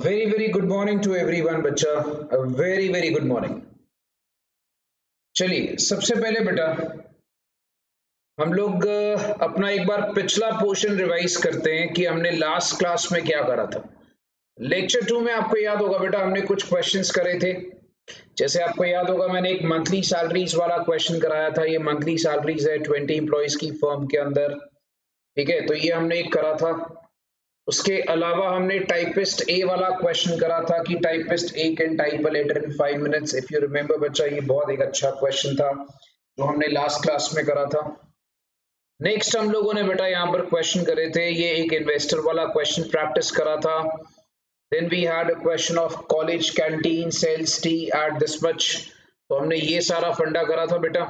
very good morning to everyone बच्चा। very good morning। चलिए सबसे पहले बेटा हम लोग अपना एक बार पिछला पोर्शन रिवाइज करते हैं कि हमने लास्ट क्लास में क्या करा था। लेक्चर 2 में आपको याद होगा बेटा हमने कुछ क्वेश्चंस करे थे। जैसे आपको याद होगा मैंने एक मंथली सैलरीज वाला क्वेश्चन कराया था। ये मंथली सैलरीज है 20 एम्प्लॉइज की फर्म के अंदर, ठीक है। तो ये हमने एक करा था। उसके अलावा हमने टाइपिस्ट ए वाला क्वेश्चन करा था कि typist a can type a letter in 5 minutes. If you remember बच्चा, ये बहुत एक अच्छा क्वेश्चन था जो हमने लास्ट क्लास में करा था। नेक्स्ट हम लोगों ने बेटा यहाँ पर क्वेश्चन करे थे, ये एक इन्वेस्टर वाला क्वेश्चन प्रैक्टिस करा था। Then we had a question of college canteen sells tea at this much. तो हमने ये सारा फंडा करा था बेटा।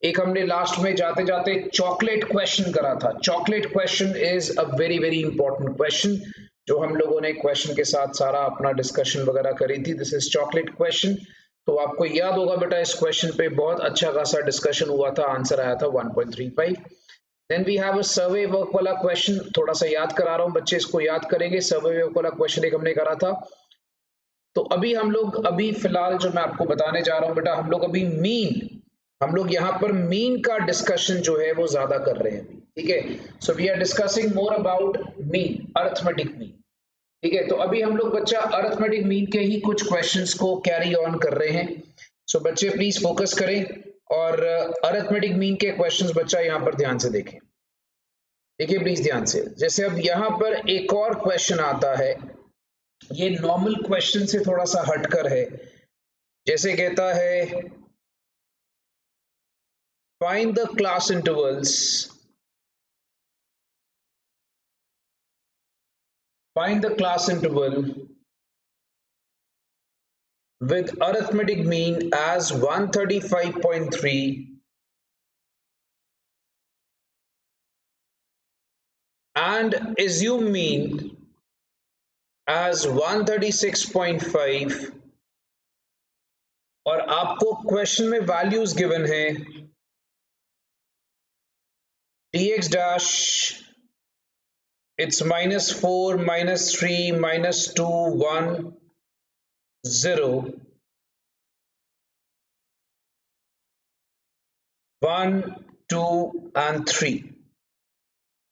एक हमने लास्ट में जाते जाते चॉकलेट क्वेश्चन करा था। Chocolate question is a very important question जो हम लोगों ने क्वेश्चन के साथ सारा अपना डिस्कशन वगैरह करी थी। This is chocolate question. तो आपको याद होगा बेटा इस क्वेश्चन पे बहुत अच्छा खासा डिस्कशन हुआ था, आंसर आया था 1.35। Then we have a survey work वाला क्वेश्चन, थोड़ा सा याद करा रहा हूँ बच्चे, इसको याद करेंगे। सर्वे वर्क वाला क्वेश्चन एक हमने करा था। तो अभी फिलहाल जो मैं आपको बताने जा रहा हूँ बेटा, हम लोग यहाँ पर मीन का डिस्कशन जो है वो ज्यादा कर रहे हैं, ठीक है। So we are discussing more about mean, arithmetic mean, ठीक है। तो अभी हम लोग बच्चा अरिथमेटिक मीन के ही कुछ क्वेश्चंस को कैरी ऑन कर रहे हैं। सो बच्चे प्लीज फोकस करें और अरिथमेटिक मीन के क्वेश्चंस बच्चा यहाँ पर ध्यान से देखें। देखिए प्लीज ध्यान से। जैसे अब यहाँ पर एक और क्वेश्चन आता है, ये नॉर्मल क्वेश्चन से थोड़ा सा हटकर है। जैसे कहता है find the class intervals with arithmetic mean as 135.3 and assume mean as 136.5 और आपको क्वेश्चन में वैल्यूज गिवन है dx dash it's -4 -3 -2 1 0 1 2 and 3।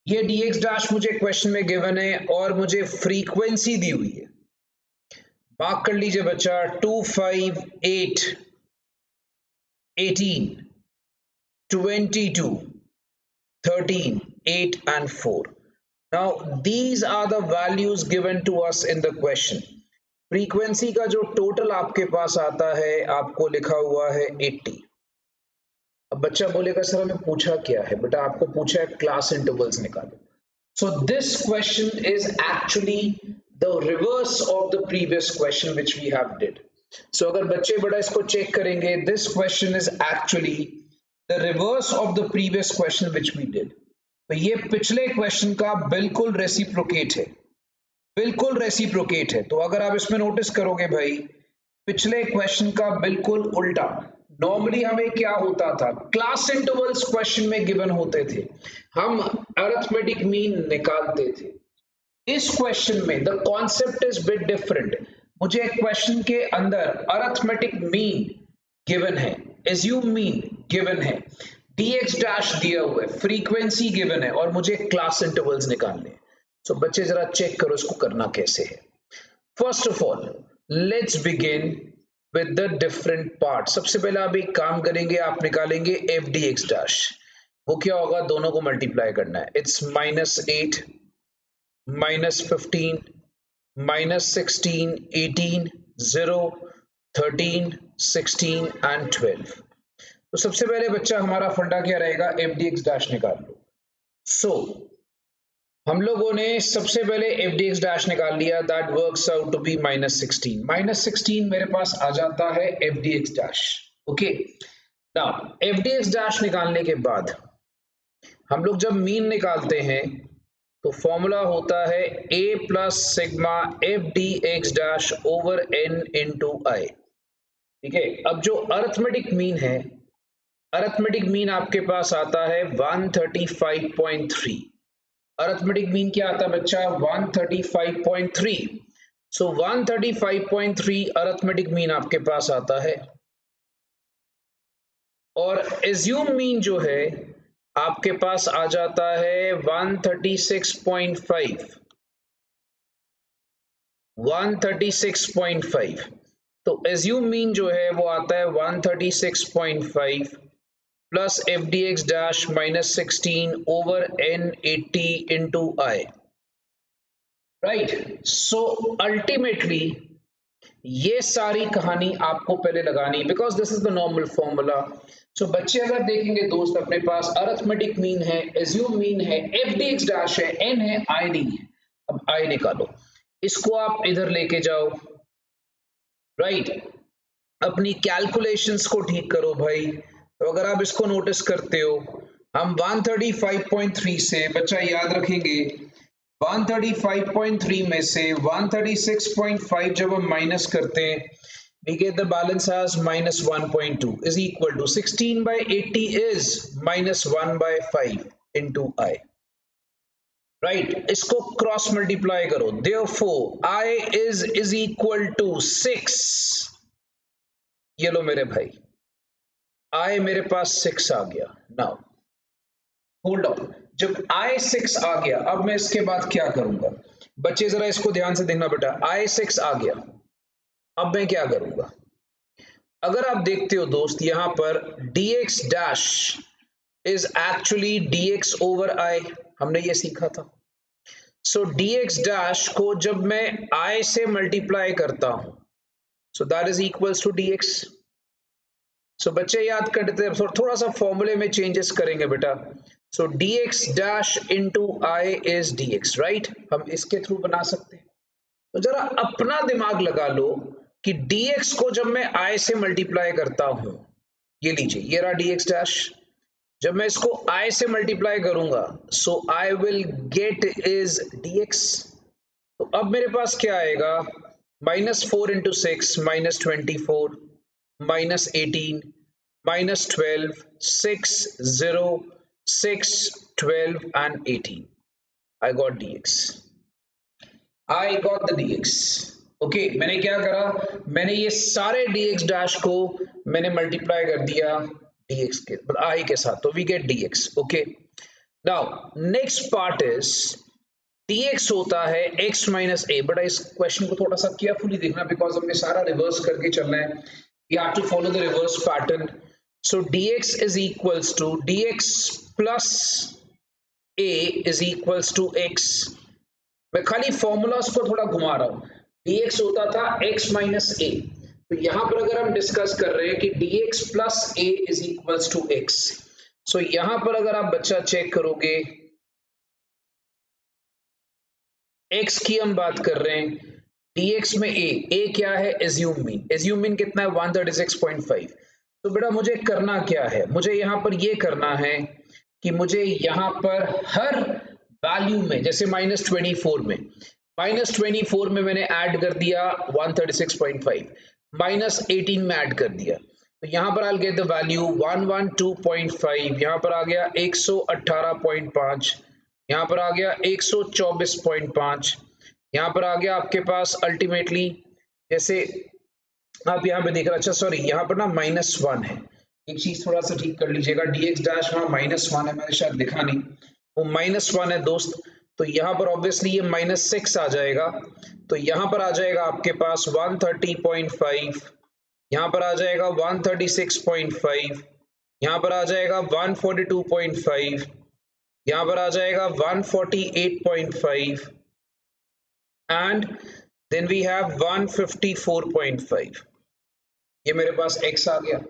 ये dx dash मुझे क्वेश्चन में गिवन है और मुझे फ्रीक्वेंसी दी हुई है। मार्क कर लीजिए बच्चा 2 5 8 18 22 13 8 and 4। now these are the values given to us in the question। Frequency का जो टोटल आपके पास आता है आपको लिखा हुआ है 80। अब बच्चा बोलेगा सर हमें पूछा क्या है? बेटा आपको पूछा है क्लास इंटरवल्स निकालो। So this question is actually the reverse of the previous question which we have did. सो अगर बच्चे बड़ा इसको चेक करेंगे, this question is actually the reverse of the previous question which we did. तो ये पिछले क्वेश्चन का बिल्कुल रेसिप्रोकेट है, बिल्कुल रेसिप्रोकेट है। तो अगर आप इसमें नोटिस करोगे भाई, पिछले क्वेश्चन का बिल्कुल उल्टा। नॉर्मली हमें क्या होता था, क्लास इंटरवल्स क्वेश्चन में गिवन होते थे, हम अरिथमेटिक मीन निकालते थे। इस क्वेश्चन में the concept is bit different. मुझे एक क्वेश्चन के अंदर अरिथमेटिक मीन गिवन है, एज्यूम मीन गिवन है, dx डैश दिया हुआ है, फ्रीक्वेंसी गिवन है और मुझे क्लास इंटरवल्स निकालने हैं। सो बच्चे जरा चेक करो इसको करना कैसे है। First of all let's begin with the different part. सबसे पहले आप एक काम करेंगे, आप निकालेंगे एफ डी एक्स डैश। वो क्या होगा, दोनों को मल्टीप्लाई करना है। It's -8 -15 -16 18 0 13 16 and 12। तो सबसे पहले बच्चा हमारा फंडा क्या रहेगा, एफ डी एक्स डैश निकाल लो। सो हम लोगों ने सबसे पहले एफ डी एक्स डैश निकाल लिया, that works out to be -16। -16 मेरे पास आ जाता है F D x dash. Okay, now f D x dash निकालने के बाद हम लोग जब मीन निकालते हैं तो फॉर्मूला होता है a plus sigma F D x dash over n into I, ठीक है। अब जो अरिथमेटिक मीन है, अरिथमेटिक मीन आपके पास आता है 135.3। अरिथमेटिक मीन क्या आता है बच्चा, 135.3। सो 135.3 अरिथमेटिक मीन आपके पास आता है, और एज्यूम मीन जो है आपके पास आ जाता है 136.5। 136.5, तो एज्यूम मीन जो है वो आता है 136.5 plus F D x dash minus 16 over N 80 into I, right. So ultimately ये सारी कहानी आपको पहले लगानी, because this is the normal formula. So बच्चे अगर देखेंगे दोस्त, अपने पास अरिथमेटिक मीन है, एज्यूम मीन है, एफ डी एक्स डैश है, एन है, आई नहीं है। अब आई निकालो, इसको आप इधर लेके जाओ, राइट। अपनी कैलकुलेशंस को ठीक करो भाई। तो अगर आप इसको नोटिस करते हो, हम 135.3 से, बच्चा याद रखेंगे, 135.3 में से 136.5 जब हम माइनस करते हैं, we get the balance as minus 1.2 is equal to 16 by 80 is minus 1 by 5 into I, right। इसको क्रॉस मल्टीप्लाई करो, therefore I is equal to 6। ये लो मेरे भाई, I मेरे पास 6 आ गया। नाउ होल्ड ऑन, जब I6 आ गया, अब मैं इसके बाद क्या करूंगा बच्चे, जरा इसको ध्यान से देखना बेटा। I6 आ गया, अब मैं क्या करूंगा? अगर आप देखते हो दोस्त, यहां पर dx dash is actually dx over I, हमने ये सीखा था। सो dx डैश को जब मैं I से मल्टीप्लाई करता हूं, so that is equals to dx। So बच्चे याद करते हैं, थोड़ा सा फॉर्मूले में चेंजेस करेंगे बेटा। सो dx dash into I is dx, right. हम इसके थ्रू बना सकते हैं। तो जरा अपना दिमाग लगा लो कि dx को जब मैं I से मल्टीप्लाई करता हूं, ये लीजिए, ये रहा dx डैश, जब मैं इसको I से मल्टीप्लाई करूंगा, सो I will get is dx। तो अब मेरे पास क्या आएगा, -4 into 6 -24 -18 -12 6 0 6 12 and 18। I got dx, I got the dx। Okay, मैंने क्या करा, मैंने ये सारे dx डैश को मैंने मल्टीप्लाई कर दिया dx के I के साथ, तो we get dx। Okay, now next part is dx होता है x माइनस a। बट इस क्वेश्चन को थोड़ा सा केयरफुली देखना, बिकॉज हमने सारा रिवर्स करके चलना है। You have to follow the reverse pattern. So dx is equals to dx plus a is equals to x। मैं खाली फॉर्मूलास को थोड़ा घुमा रहा हूं। dx होता था x माइनस a, तो यहां पर अगर हम डिस्कस कर रहे हैं कि dx plus a is equals to x, so यहां पर अगर आप बच्चा चेक करोगे, x की हम बात कर रहे हैं, dx में a क्या है, एज्यूम मीन। एज्यूम मीन कितना है, 136.5। तो बेटा मुझे करना क्या है, मुझे यहां पर ये करना है कि मुझे यहां पर हर वैल्यू में, जैसे -24 में, -24 में मैंने ऐड कर दिया 136.5, -18 में ऐड कर दिया, तो यहां पर आई गेट द वैल्यू 112.5। यहां पर आ गया 118.5, यहां पर आ गया 124.5, यहां पर आ गया आपके पास अल्टीमेटली, जैसे आप यहां पे देख रहे, अच्छा सॉरी, यहां पर ना -1 है, एक चीज थोड़ा सा ठीक कर लीजिएगा, dx डैश वहां -1 है, मैंने शायद लिखा नहीं, वो -1 है दोस्त। तो यहां पर ऑब्वियसली ये -6 आ जाएगा, तो यहां पर आ जाएगा आपके पास 130.5, यहां पर आ जाएगा 136.5, यहां पर आ जाएगा 142.5, यहां पर आ जाएगा 148.5 एंड देन वी हैव 154.5। ये मेरे पास x आ गया।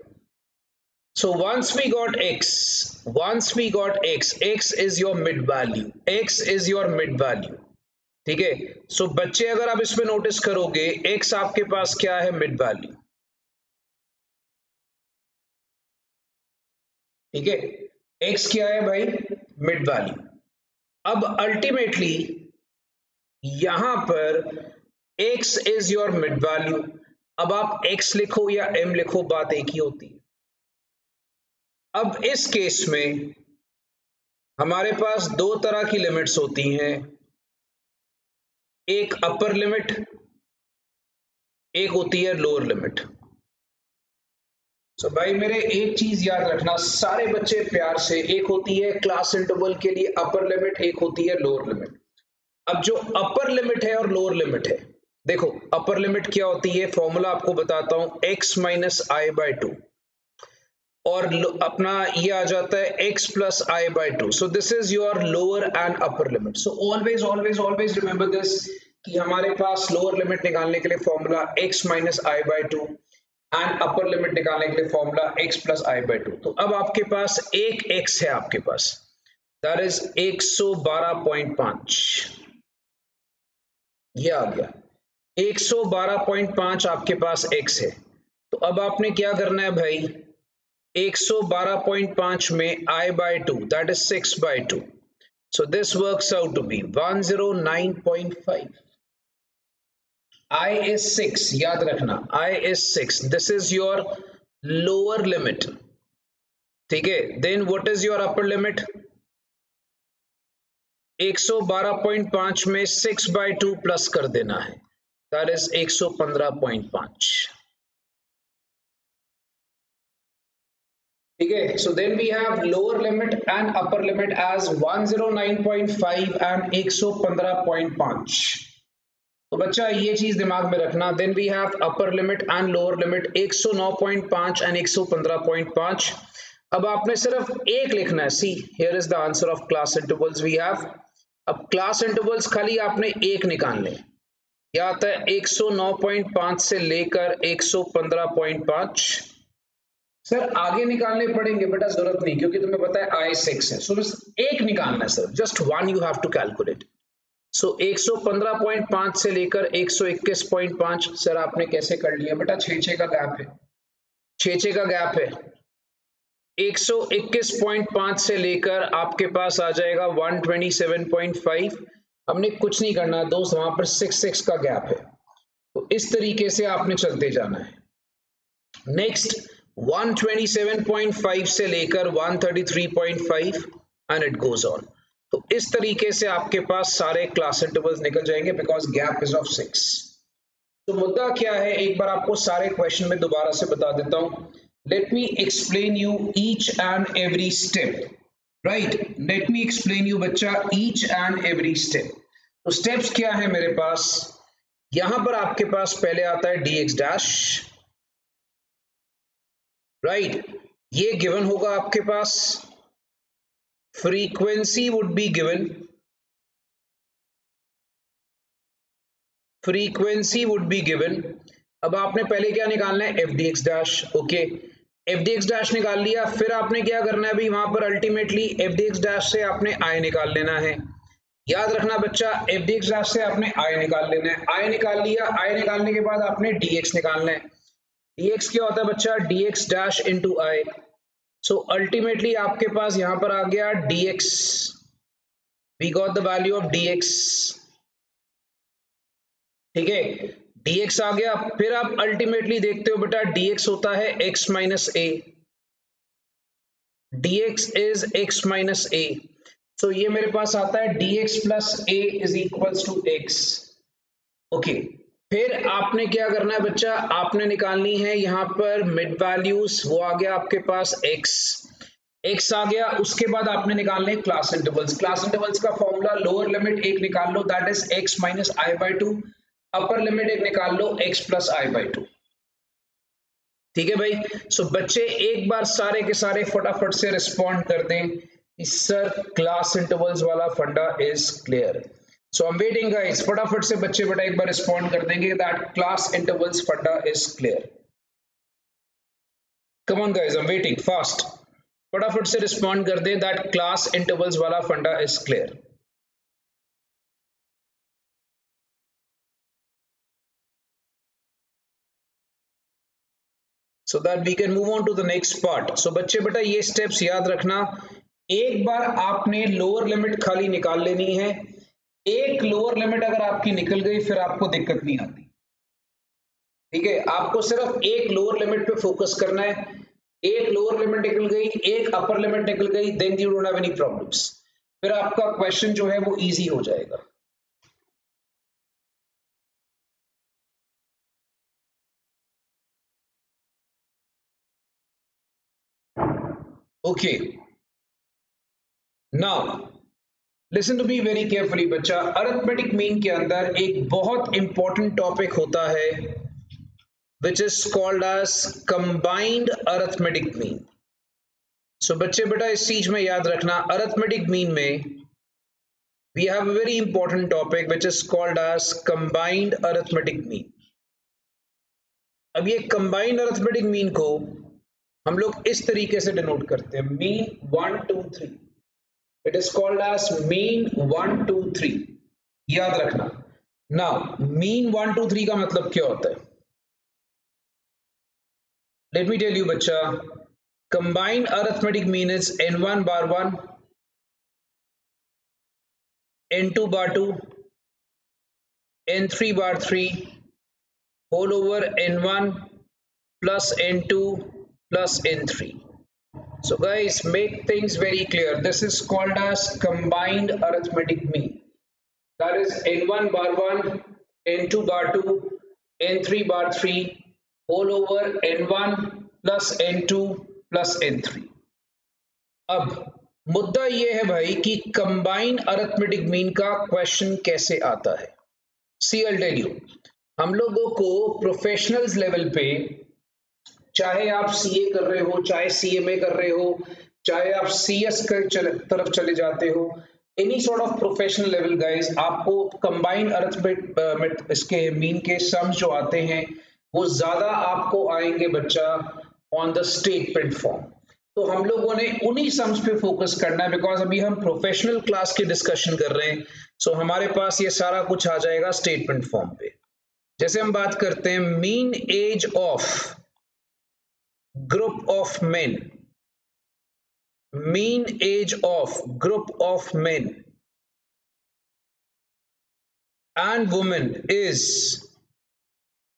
So once we got x is your mid value, x is your mid value, ठीक है। सो बच्चे अगर आप इसमें नोटिस करोगे, x आपके पास क्या है, मिड वैल्यू, ठीक है। x क्या है भाई, मिड वैल्यू। अब अल्टीमेटली यहां पर x is your mid value. अब आप x लिखो या m लिखो, बात एक ही होती है। अब इस केस में हमारे पास दो तरह की लिमिट्स होती हैं, एक अपर लिमिट एक होती है लोअर लिमिट। सो भाई मेरे एक चीज याद रखना सारे बच्चे प्यार से, एक होती है क्लास इंटरवल के लिए अपर लिमिट, एक होती है लोअर लिमिट। अब जो अपर लिमिट है और लोअर लिमिट है, देखो अपर लिमिट क्या होती है, फॉर्मूला आपको बताता हूं, x minus I by to, और अपना ये आ जाता है x plus I by two. So this is your lower and upper limit. So always always always remember this कि हमारे पास लोअर लिमिट निकालने के लिए formula x minus I by to and upper limit निकालने के लिए formula x plus I by to. तो अब आपके पास एक x है आपके पास, दैट इज 112.5, ये आ गया 112.5 आपके पास x है। तो अब आपने क्या करना है भाई, 112.5 में i by two that is 6 by two, so this works out to be 109.5। I is 6, याद रखना I is 6, this is your lower limit, ठीक है। Then what is your upper limit, 112.5 में 6 बाई टू प्लस कर देना है, that is 115.5, ठीक है। So then we have lower limit and upper limit as 109.5 and 115.5। तो बच्चा ये चीज दिमाग में रखना। Then we have upper limit and lower limit 109.5 and 115.5। अब आपने सिर्फ एक लिखना है, see here is the answer of class intervals we have. अब क्लास इंटरवल्स खाली आपने एक निकालने, क्या आता है 109.5 से लेकर 115.5। सर आगे निकालने पड़ेंगे बेटा, जरूरत नहीं, क्योंकि तुम्हें पता है आई 6 है। सो बस एक निकालना है sir, just one you have to calculate. So 115.5 से लेकर 121.5। सर आपने कैसे कर लिया बेटा, 6 का गैप है, 6 का गैप है। 121.5 से लेकर आपके पास आ जाएगा 127.5। हमने कुछ नहीं करना दोस्त, वहां पर 6 का गैप है। तो इस तरीके से आपने चलते जाना है। नेक्स्ट 127.5 से लेकर 133.5 एंड इट गोज ऑन। तो इस तरीके से आपके पास सारे क्लास इंटरवल्स निकल जाएंगे बिकॉज गैप इज ऑफ 6। तो मुद्दा क्या है, एक बार आपको सारे क्वेश्चन में दोबारा से बता देता हूं। Let me explain you each and every step, right, let me explain you बच्चा ईच एंड एवरी स्टेप। तो स्टेप्स क्या है मेरे पास, यहां पर आपके पास पहले आता है dx डैश, राइट, ये गिवन होगा आपके पास, frequency would be given, frequency would be given. अब आपने पहले क्या निकालना है, F D x dash, okay, F D x dash निकाल लिया। फिर आपने क्या करना है भाई, वहां पर ultimately F D x dash से आपने आई निकाल लेना है। याद रखना बच्चा, एफ डी एक्स डैश से आपने आई निकाल लेना है, आई निकाल लिया, आई निकालने के बाद आपने डी एक्स निकालना है। डी एक्स क्या होता है बच्चा, d x dash into i. So ultimately आपके पास यहां पर आ गया dx, we got the value of dx, ठीक है, dx आ गया। फिर आप अल्टीमेटली देखते हो बेटा dx होता है x minus A, dx is x minus A. So ये मेरे पास आता है dx plus A is equals to x, okay. फिर आपने क्या करना है बच्चा, आपने निकालनी है यहां पर मिड वैल्यूज, वो आ गया आपके पास x आ गया। उसके बाद आपने निकालने क्लास इंटरवल्स, क्लास इंटरवल्स का फॉर्मूला लोअर लिमिट एक निकाल लो that is x minus I by two, upper limit एक निकाल लो x plus I by two, ठीक है भाई। सो बच्चे एक बार सारे के सारे फटाफट से रिस्पॉन्ड कर दें कि सर क्लास इंटरवल्स वाला फंडा is clear. So I am waiting guys, फटाफट से बच्चे बेटा एक बार रिस्पॉन्ड कर देंगे दैट क्लास इंटरवल्स फंडा is clear. Come on guys, I am waiting fast, फटाफट से रिस्पॉन्ड कर दें दैट क्लास इंटरवल्स वाला फंडा is clear. so that we can move on to the next part. So बच्चे बेटा ये स्टेप्स याद रखना, एक बार आपने लोअर लिमिट खाली निकाल लेनी है, एक लोअर लिमिट अगर आपकी निकल गई फिर आपको दिक्कत नहीं आती, ठीक है। आपको सिर्फ एक लोअर लिमिट पे फोकस करना है, एक लोअर लिमिट निकल गई, एक अपर लिमिट निकल गई, then you don't have any problems, फिर आपका क्वेश्चन जो है वो इजी हो जाएगा। Okay, now listen to me very carefully बच्चा। अरिथमेटिक मीन के अंदर एक बहुत इंपॉर्टेंट टॉपिक होता है which is called as combined arithmetic mean. So बच्चे बेटा इस चीज में याद रखना, अरिथमेटिक मीन में we have a very important topic which is called as combined arithmetic mean। अब ये combined arithmetic mean को हम लोग इस तरीके से डिनोट करते हैं, mean 1 2 3। It is called as mean 1 2 3। याद रखना। नाउ mean 1 2 3 का मतलब क्या होता है? लेट मी टेल यू बच्चा, combined arithmetic mean is n1 bar 1 n2 bar 2 n3 bar 3 whole over n1 plus n2 plus n3। So guys, make things very clear. This is called as combined arithmetic mean. That is n1 bar 1 n2 bar 2 n3 bar 3 whole over n1 plus n2 plus n3। अब मुद्दा ये है भाई कि combined arithmetic mean का question कैसे आता है। सी आई टेल यू, हम लोगों को प्रोफेशनल्स लेवल पे, चाहे आप सीए कर रहे हो, चाहे सीएमए कर रहे हो, चाहे आप सीएस के तरफ चले जाते हो, any sort of professional level guys, आपको कंबाइंड अरिथमेटिक इसके मीन के सम्स जो आते हैं वो ज्यादा आपको आएंगे बच्चा ऑन द स्टेटमेंट फॉर्म। तो हम लोगों ने उन्हीं सम्स पे फोकस करना है बिकॉज अभी हम प्रोफेशनल क्लास की डिस्कशन कर रहे हैं। सो हमारे पास ये सारा कुछ आ जाएगा स्टेटमेंट फॉर्म पे। जैसे हम बात करते हैं mean age of group of men, mean age of group of men and women is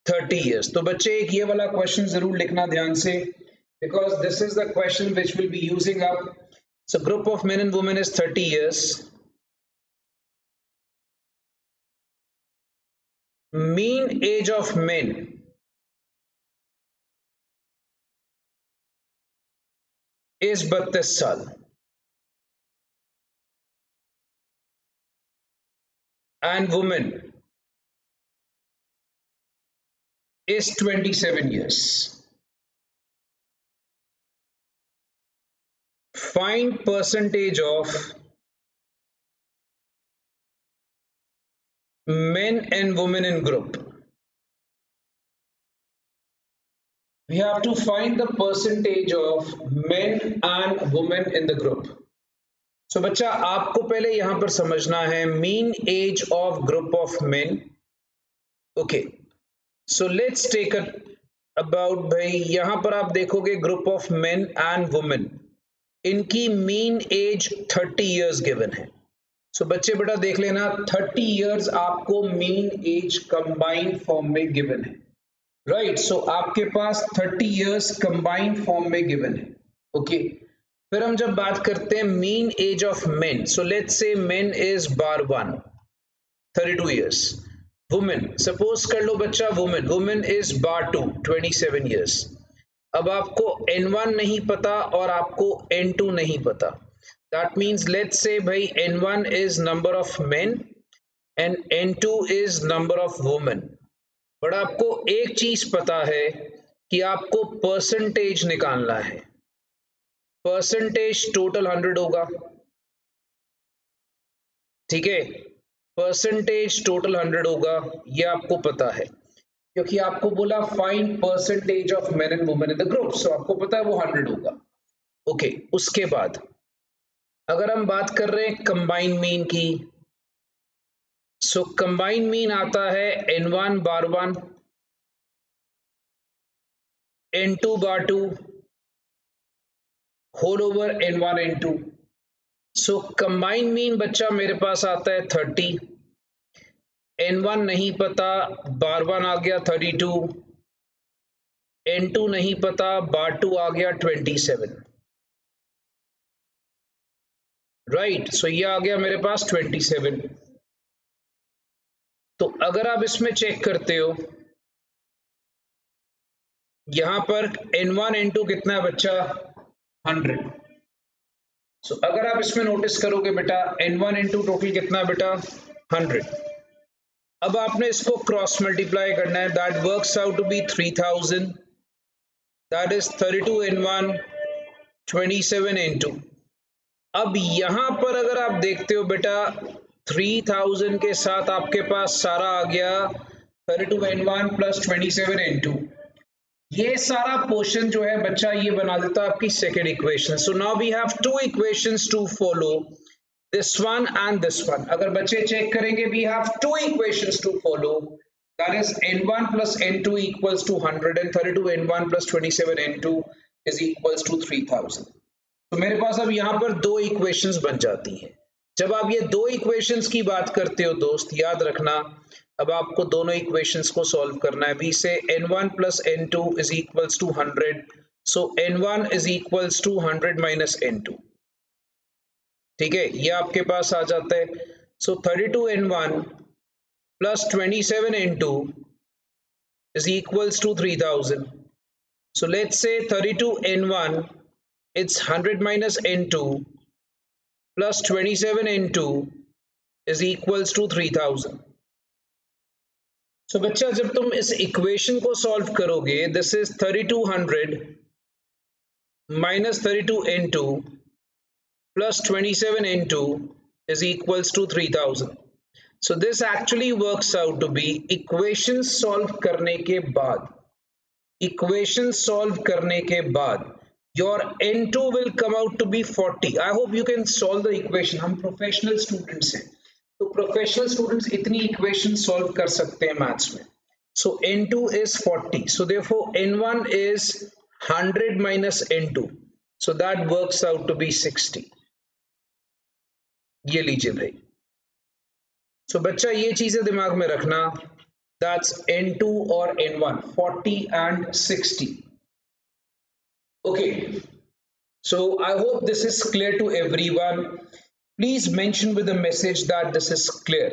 30 years। तो बच्चे एक ये वाला क्वेश्चन जरूर लिखना ध्यान से, because this is the question which will be using up। So group of men and women is 30 years। Mean age of men is 32 साल and women is 27 years। Find percentage of men and women in group। We have to find the percentage of men and women in the group। So बच्चा आपको पहले यहां पर समझना है mean age of group of men। Okay, so let's take about भाई यहां पर आप देखोगे group of men and women, इनकी मीन एज 30 इयर्स गिवन है। सो बच्चे बेटा देख लेना 30 इयर्स आपको मीन एज कंबाइंड फॉर्म में गिवन है, राइट। सो आपके पास 30 इयर्स कंबाइंड फॉर्म में गिवन है। ओके, फिर हम जब बात करते हैं mean age of men, so let's say men is bar 1 32 years, women suppose कर लो बच्चा वुमेन इज बार 2 27 इयर्स। अब आपको n1 नहीं पता और आपको n2 नहीं पता, दैट मीन्स लेट्स से भाई n1 is number of men and n2 is number of women. But आपको एक चीज पता है कि आपको परसेंटेज निकालना है। परसेंटेज टोटल 100 होगा, ठीक है, परसेंटेज टोटल 100 होगा, ये आपको पता है क्योंकि आपको बोला find percentage of men and women in the group. So आपको पता है वो 100 होगा। ओके, उसके बाद अगर हम बात कर रहे हैं कंबाइन मीन की, सो कंबाइन मीन आता है n1 bar 1 n2 bar 2 whole over n1 n2। सो कंबाइन मीन बच्चा मेरे पास आता है 30, n1 नहीं पता बार 1 आ गया 32, n2 नहीं पता बार 2 आ गया 27, राइट। सो ये आ गया मेरे पास 27। तो अगर आप इसमें चेक करते हो यहां पर n1 n2 कितना है बच्चा 100, सो अगर आप इसमें नोटिस करोगे बेटा N1 इंटू टोटल कितना बेटा 100। अब आपने इसको क्रॉस मल्टीप्लाई करना है, that works out to be 3000, that is 32 N1 27 N2। अब यहां पर अगर आप देखते हो बेटा 3000 के साथ आपके पास सारा आ गया 32 N1 प्लस 27 N2। ये सारा पोर्शन जो है बच्चा ये बना देता है आपकी second equation. So now we have two equations to follow, this one and this one. अगर बच्चे चेक करेंगे we have two equations to follow, that is n1 plus n2 equals to 100 and 32 n1 plus 27 n2 is equals to 3000। तो मेरे पास अब यहाँ पर दो equations बन जाती हैं। जब आप ये दो इक्वेशंस की बात करते हो दोस्त, याद रखना अब आपको दोनों इक्वेशंस को सॉल्व करना है। वी से n1 plus n2 is equals to 100, so n1 is equals to 100 minus n2। ठीक है, ये आपके पास आ जाता है। सो 32 n1 plus 27 n2 is equals to 3000। so let's say 32 n1, it's 100 minus n2 plus 27 n2 is equals to 3000। so बच्चा जब तुम इस इक्वेशन को सॉल्व करोगे, this is 3200 minus 32 n2 plus 27 n2 is equals to 3000। so this actually works out to be equation solve करने के बाद, equation solve करने के बाद your n2 will come out to be 40। I hope you can solve the equation। हम professional students हैं, तो professional students इतनी इक्वेशन सॉल्व कर सकते हैं मैथ्स में। so n2 is 40, so therefore n1 is 100 minus n2, so that works out to be 60। ये लीजिए भाई। so बच्चा ये चीजें दिमाग में रखना, that's n2 और n1 40 and 60। okay, so I hope this is clear to everyone। please mention with a message that this is clear,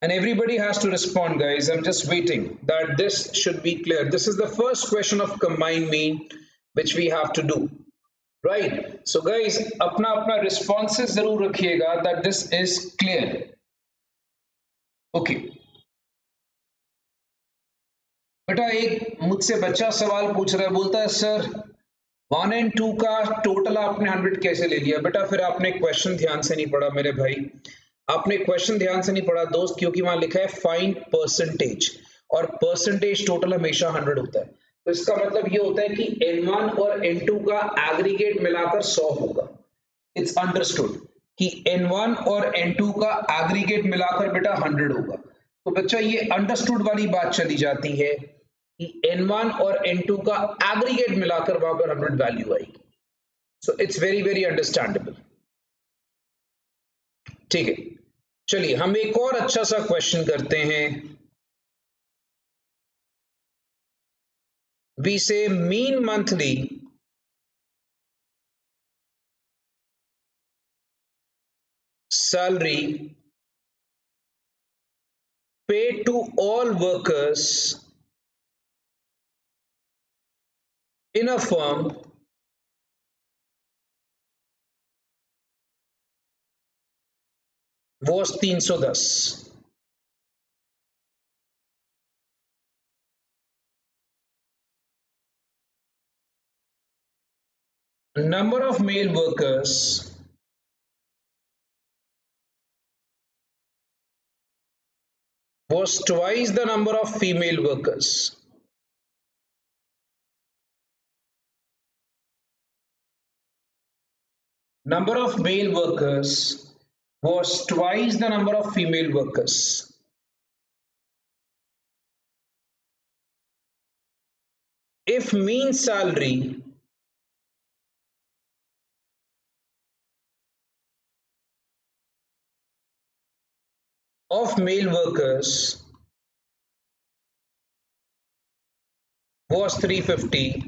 and everybody has to respond guys, I'm just waiting that this should be clear। this is the first question of combined mean which we have to do, right? so guys अपना अपना responses जरूर रखिएगा that this is clear। okay, बेटा एक मुझसे बच्चा सवाल पूछ रहा है, बोलता है सर 1 and 2 का टोटल आपने 100 कैसे ले लिया? बेटा फिर आपने क्वेश्चन ध्यान से नहीं पढ़ा मेरे भाई, आपने क्वेश्चन ध्यान से नहीं पढ़ा दोस्त, क्योंकि वहां लिखा है फाइंड परसेंटेज, और परसेंटेज टोटल हमेशा 100 होता है। तो इसका मतलब ये होता है कि n1 और n2 का एग्रीगेट मिलाकर 100 होगा। इट्स अंडरस्टूड कि n1 और n2 का एग्रीगेट मिलाकर बेटा 100 होगा। तो बच्चा ये अंडरस्टूड वाली बात चली जाती है कि n1 और n2 का एग्रीगेट मिलाकर वहां पर 100 वैल्यू आएगी। So it's very very understandable. ठीक है, चलिए हम एक और अच्छा सा क्वेश्चन करते हैं। वी से mean monthly salary paid to all workers in a firm was 310। number of male workers was twice the number of female workers। number of male workers was twice the number of female workers। if mean salary of male workers was 350,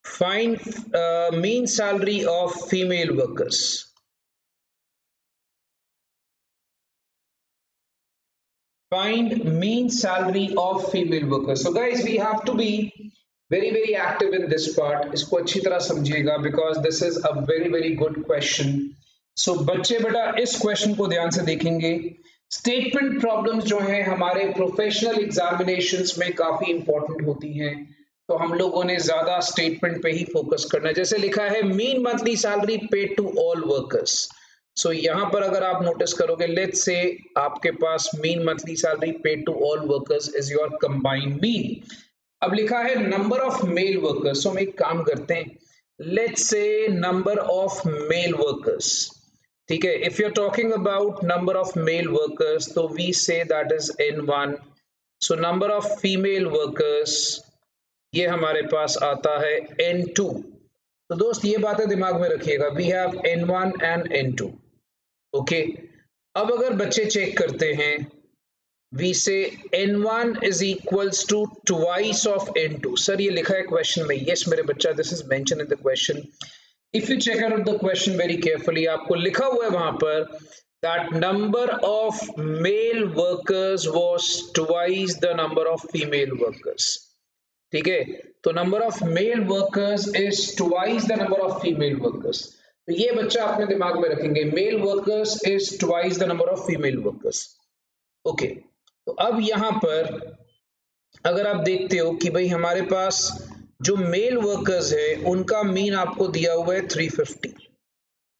find mean salary of female workers। find mean salary of female workers. So guys, we have to be very active in this part. इसको अच्छी तरह समझिएगा because this is a very good question. So बच्चे बेटा इस question को ध्यान से देखेंगे. स्टेटमेंट प्रॉब्लम्स जो हैं हमारे प्रोफेशनल एग्जामिनेशंस में काफी इंपॉर्टेंट होती हैं, तो हम लोगों ने ज्यादा स्टेटमेंट पे ही फोकस करना है. जैसे लिखा है mean monthly salary paid to all workers. So यहाँ पर अगर आप नोटिस करोगे, लेट्स से आपके पास mean monthly salary paid to all workers is your combined mean. अब लिखा है number of male workers. So हम एक काम करते हैं, let's say number of male workers. ठीक है, if you are talking about number of male workers तो we say that is N1. So number of female workers ये हमारे पास आता है N2. तो दोस्त ये बातें दिमाग में रखिएगा, we have N1 and N2. Okay, अब अगर बच्चे चेक करते हैं, वी से N1 is equals to twice of N2. Sir ये लिखा है क्वेश्चन में. यस मेरे बच्चा, this is mention in the question. If you check out the question very carefully, आपको लिखा हुआ है वहां पर that number of male workers was twice the number of female workers. ठीक है, तो number of male workers is twice the number of female workers. तो ये बच्चा अपने दिमाग में रखेंगे, male workers is twice the number of female workers. Okay, तो अब यहां पर अगर आप देखते हो कि भाई हमारे पास जो मेल वर्कर्स है उनका मीन आपको दिया हुआ है 350.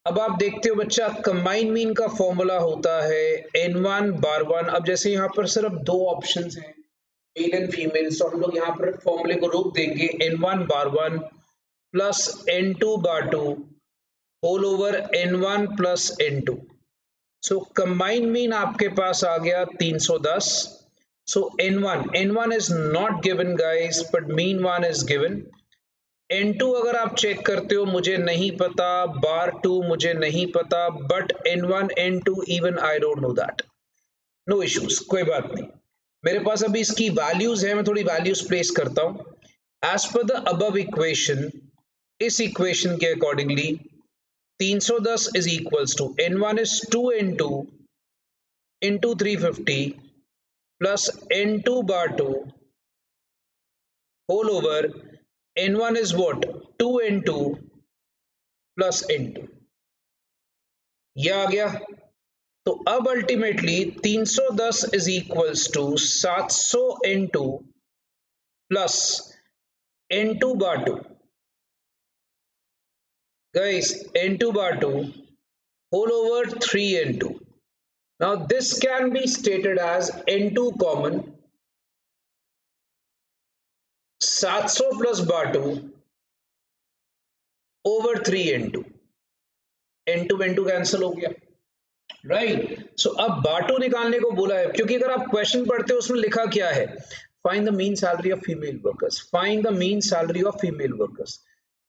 अब आप देखते हो बच्चा, कंबाइंड मीन का फॉर्मूला होता है N1 बार 1. अब जैसे यहाँ पर सिर्फ दो ऑप्शंस हैं, मेल एंड फीमेल, तो हम लोग यहाँ पर फॉर्मूले को रोक देंगे. N1 bar 1 plus N2 bar 2 whole over N1 plus N2. So combined mean आपके पास आ गया 310. सो N1 is not given guys, but mean one is given. N2 अगर आप चेक करते हो, मुझे नहीं पता, बार 2 मुझे नहीं पता, but N1 N2 even I don't know that. No issues, कोई बात नहीं. मेरे पास अभी इसकी वैल्यूज है, मैं थोड़ी वैल्यूज प्लेस करता हूं. As per the above equation, इस इक्वेशन के accordingly 310 is equals to N1 is 2N2 into 350 plus N2 bar 2 whole over N1 is what? 2N2 plus N2. यह आ गया. तो अब ultimately 310 is equals to 700 N2 plus N2 bar 2. Guys, N2 bar 2 whole over 3N2. Now this can be stated as N2 common 700 plus bar 2 over 3N2. N2 cancel हो गया, right. सो अब बार 2 निकालने को बोला है, क्योंकि अगर आप क्वेश्चन पढ़ते हो उसमें लिखा क्या है, find the mean salary of female workers, find the mean salary of female workers.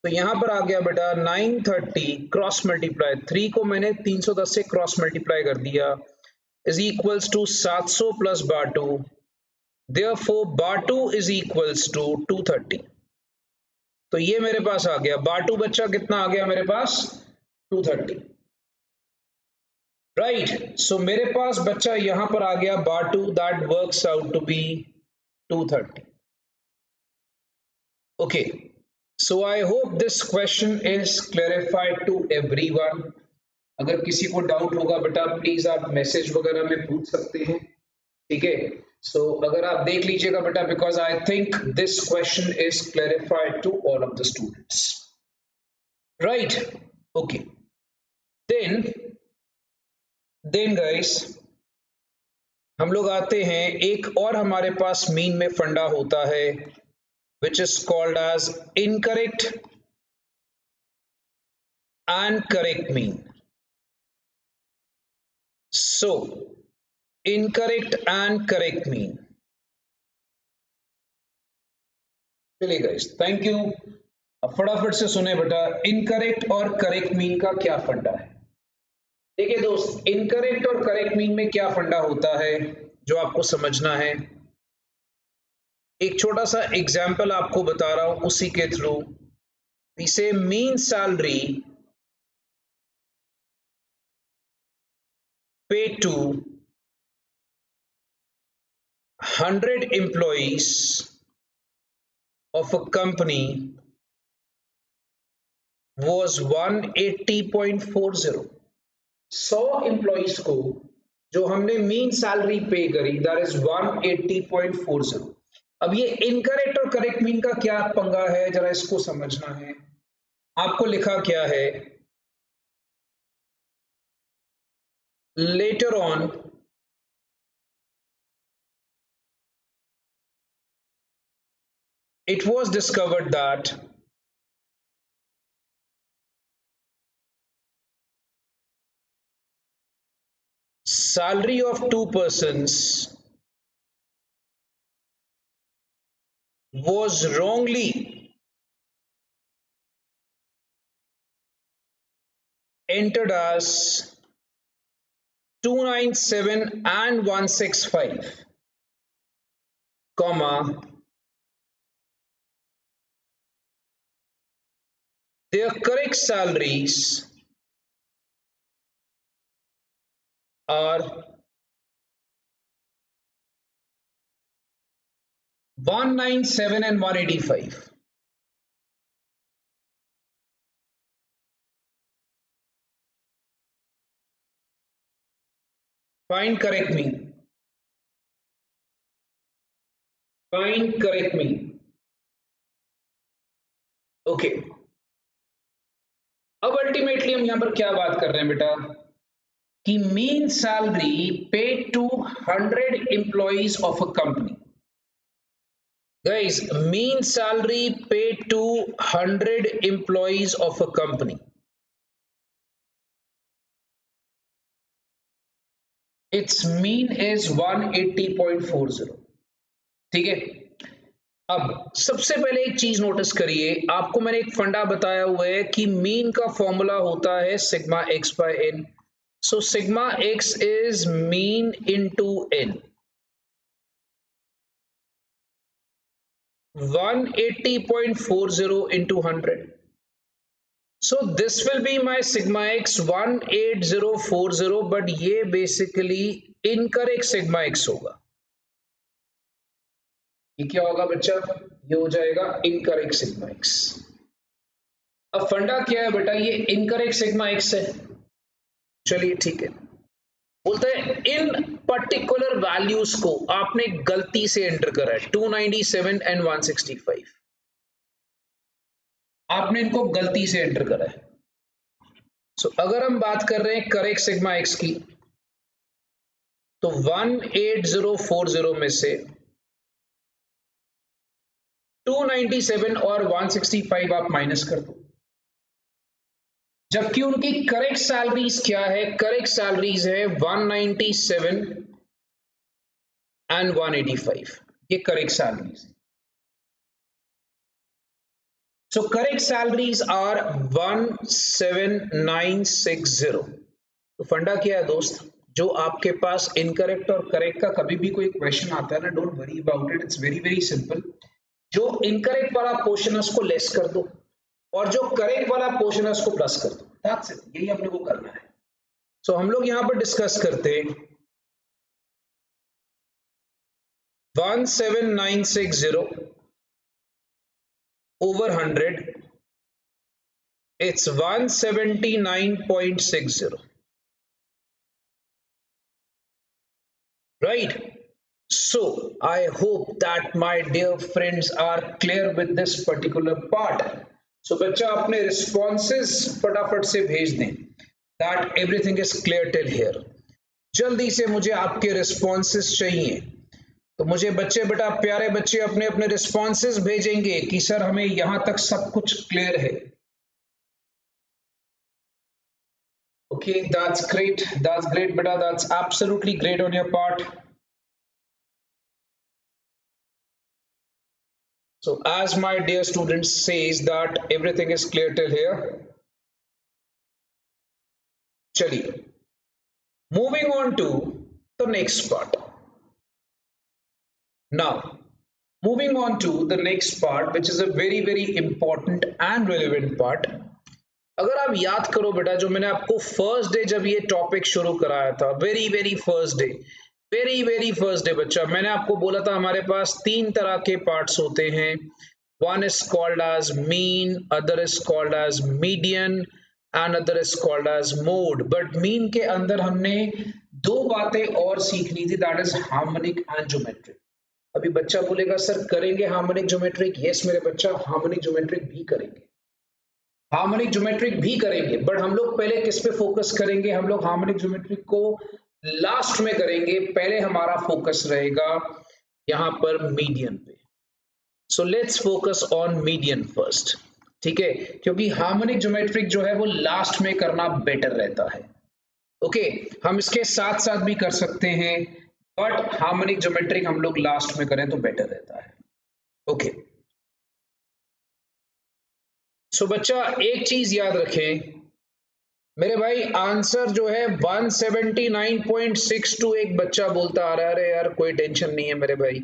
तो यहां पर आ गया बेटा 930 क्रॉस मल्टीप्लाई, 3 को मैंने 310 से क्रॉस मल्टीप्लाई कर दिया, is equals to 700 plus bar 2. Therefore, bar 2 is equals to 230. तो ये मेरे पास आ गया. bar 2 बच्चा कितना आ गया मेरे पास? 230. राइट. सो मेरे पास बच्चा यहां पर आ गया bar 2, that works out to be 230. Okay. So I hope this question is clarified to everyone. अगर किसी को डाउट होगा बेटा प्लीज आप मैसेज वगैरह में पूछ सकते हैं. ठीक है, सो अगर आप देख लीजिएगा बेटा, because I think this question is clarified to all of the students, right. Okay, then guys हम लोग आते हैं, एक और हमारे पास मीन में फंडा होता है which is called as incorrect and correct mean. So incorrect and correct mean. चलिए गाइस, थैंक यू. अब फटाफट से सुने बेटा, इनकरेक्ट और करेक्ट मीन का क्या फंडा है. देखिए दोस्त, इनकरेक्ट और करेक्ट मीन में क्या फंडा होता है जो आपको समझना है. एक छोटा सा एग्जाम्पल आपको बता रहा हूं, उसी के थ्रू. इसे mean salary pay to 100 employees of a company was 180.40. 100 employees को जो हमने मीन सैलरी पे करी दैट इज 180.40. अब ये इनकरेक्ट और करेक्ट मीन का क्या पंगा है, जरा इसको समझना है. आपको लिखा क्या है, later on it was discovered that salary of two persons was wrongly entered as 297 and 165, comma, their correct salaries are 197 and 185. Find correct mean. Find correct mean. Okay अब अल्टीमेटली हम यहां पर क्या बात कर रहे हैं बेटा कि mean salary paid to 100 employees of a company. Guys, mean salary paid to 100 employees of a company. Its mean is 180.40. ठीक है. अब सबसे पहले एक चीज नोटिस करिए, आपको मैंने एक फंडा बताया हुआ है कि मीन का फॉर्मूला होता है sigma x by n. So sigma x is mean into n. 180.40 into 100. So this will be my sigma x 18040, but ये basically incorrect sigma x होगा. ये क्या होगा बच्चा, ये हो जाएगा incorrect sigma x. अब फंडा क्या है बेटा, ये incorrect sigma x है. चलिए ठीक है, बोलते हैं इन पर्टिकुलर वैल्यूज को आपने गलती से एंटर करा है 297 एंड 165. आपने इनको गलती से एंटर करा है. सो अगर हम बात कर रहे हैं करेक्ट सिग्मा एक्स की, तो 18040 में से 297 और 165 आप माइनस कर दो, जबकि उनकी करेक्ट सैलरीज क्या है, करेक्ट सैलरीज है 197 एंड 185. ये correct salaries. So correct salaries are 17960. तो फंडा क्या है दोस्त, जो आपके पास इनकरेक्ट और करेक्ट का कभी भी कोई क्वेश्चन आता है ना, don't worry about it, it's very very simple. जो इनकरेक्ट वाला पोर्शन है उसको लेस कर दो और जो करेक्ट वाला पोर्शन है उसको प्लस कर दो. दैट्स इट, यही हम लोग को करना है. सो हम लोग यहां पर डिस्कस करते हैं 17960 over 100, it's 179.60, right? So I hope that my dear friends are clear with this particular part. So बच्चा अपने responses फटाफट से भेज दें, that everything is clear till here. जल्दी से मुझे आपके responses चाहिए. तो मुझे बच्चे बेटा प्यारे बच्चे अपने अपने रिस्पॉन्सेज भेजेंगे कि सर हमें यहां तक सब कुछ क्लियर है. ओके, दैट्स ग्रेट बेटा, that's absolutely great on your part. So as my dear students says that everything is clear till here. चलिए, moving on to the next part. Now, moving on to the next part, which is a very very important and relevant part. अगर आप याद करो बेटा, जो मैंने आपको first day जब ये टॉपिक शुरू कराया था, very very first day, very very first day बच्चा, मैंने आपको बोला था हमारे पास तीन तरह के पार्ट्स होते हैं। One is called as mean, other is called as median and other is called as mode. But mean के अंदर हमने दो बातें और सीखनी थी, that is harmonic and geometric. अभी बच्चा बोलेगा सर करेंगे हार्मोनिक ज्योमेट्रिक? यस मेरे बच्चा, हार्मोनिक ज्योमेट्रिक भी करेंगे, हार्मोनिक ज्योमेट्रिक भी करेंगे, बट हम लोग पहले किस पे फोकस करेंगे? हम लोग हार्मोनिक ज्योमेट्रिक को लास्ट में करेंगे, पहले हमारा फोकस रहेगा यहां पर मीडियन पे। So let's focus on median first, ठीक है, क्योंकि हार्मोनिक ज्योमेट्रिक जो है वो लास्ट में करना बेटर रहता है। ओके, हम इसके साथ साथ भी कर सकते हैं, बट हार्मोनिक ज्योमेट्रिक हम लोग लास्ट में करें तो बेटर रहता है। ओके, सो बच्चा एक चीज याद रखें मेरे भाई, आंसर जो है 179.62। एक बच्चा बोलता आ रहा है अरे यार कोई टेंशन नहीं है मेरे भाई,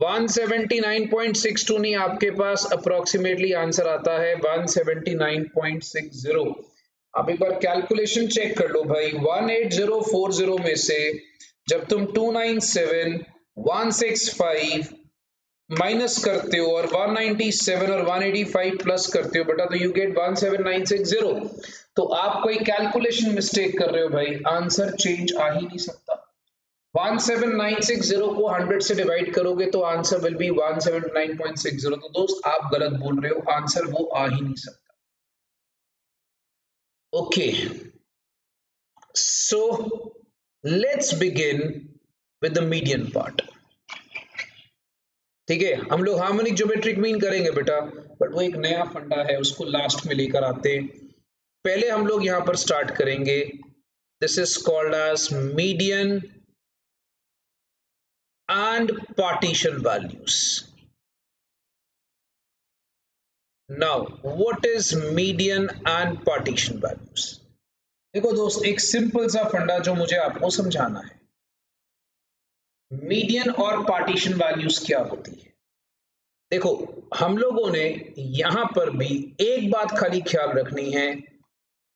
179.62 नहीं, आपके पास अप्रोक्सीमेटली आंसर आता है 179.60। आप एक बार कैलकुलेशन चेक कर लो भाई, 18040 में से जब तुम 297 165 माइनस करते हो और 197 और 185 प्लस करते हो बेटा, तो यू गेट 17960। तो आप कोई कैलकुलेशन मिस्टेक कर रहे हो भाई, आंसर चेंज आ ही नहीं सकता। 17960 को 100 से डिवाइड करोगे तो आंसर विल बी 179.60। तो दोस्त आप गलत बोल रहे हो, आंसर वो आ ही नहीं सकता। Okay, so let's begin with the median part. ठीक है, हम लोग हार्मोनिक ज्योमेट्रिक मीन करेंगे बेटा, बट वो एक नया फंडा है, उसको लास्ट में लेकर आते हैं। पहले हम लोग यहां पर स्टार्ट करेंगे, this is called as median and partition values. Now what is median and partition values? देखो दोस्त, एक सिंपल सा फंडा जो मुझे आपको समझाना है, मीडियन और पार्टीशन वैल्यूज क्या होती है। देखो, हम लोगों ने यहां पर भी एक बात खाली ख्याल रखनी है,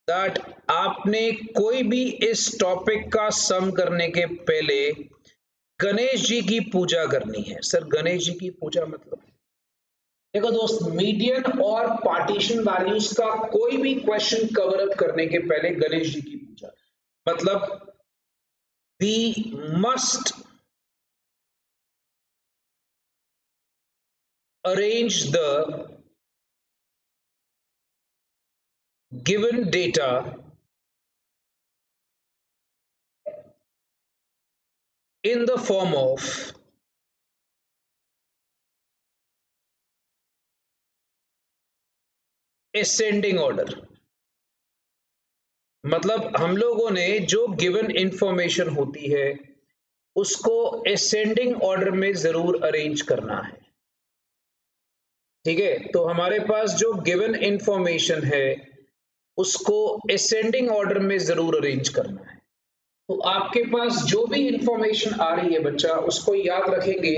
दैट आपने कोई भी इस टॉपिक का सम करने के पहले गणेश जी की पूजा करनी है। सर गणेश जी की पूजा मतलब? देखो दोस्त, मीडियन और पार्टीशन वैल्यूज का कोई भी क्वेश्चन कवर अप करने के पहले गणेश जी की पूजा, मतलब we must arrange the given data in the form of ascending order। मतलब हम लोगों ने जो गिवन इंफॉर्मेशन होती है उसको असेंडिंग ऑर्डर में जरूर अरेंज करना है। ठीक है, तो हमारे पास जो गिवन इंफॉर्मेशन है उसको असेंडिंग ऑर्डर में जरूर अरेंज करना है। तो आपके पास जो भी इंफॉर्मेशन आ रही है बच्चा, उसको याद रखेंगे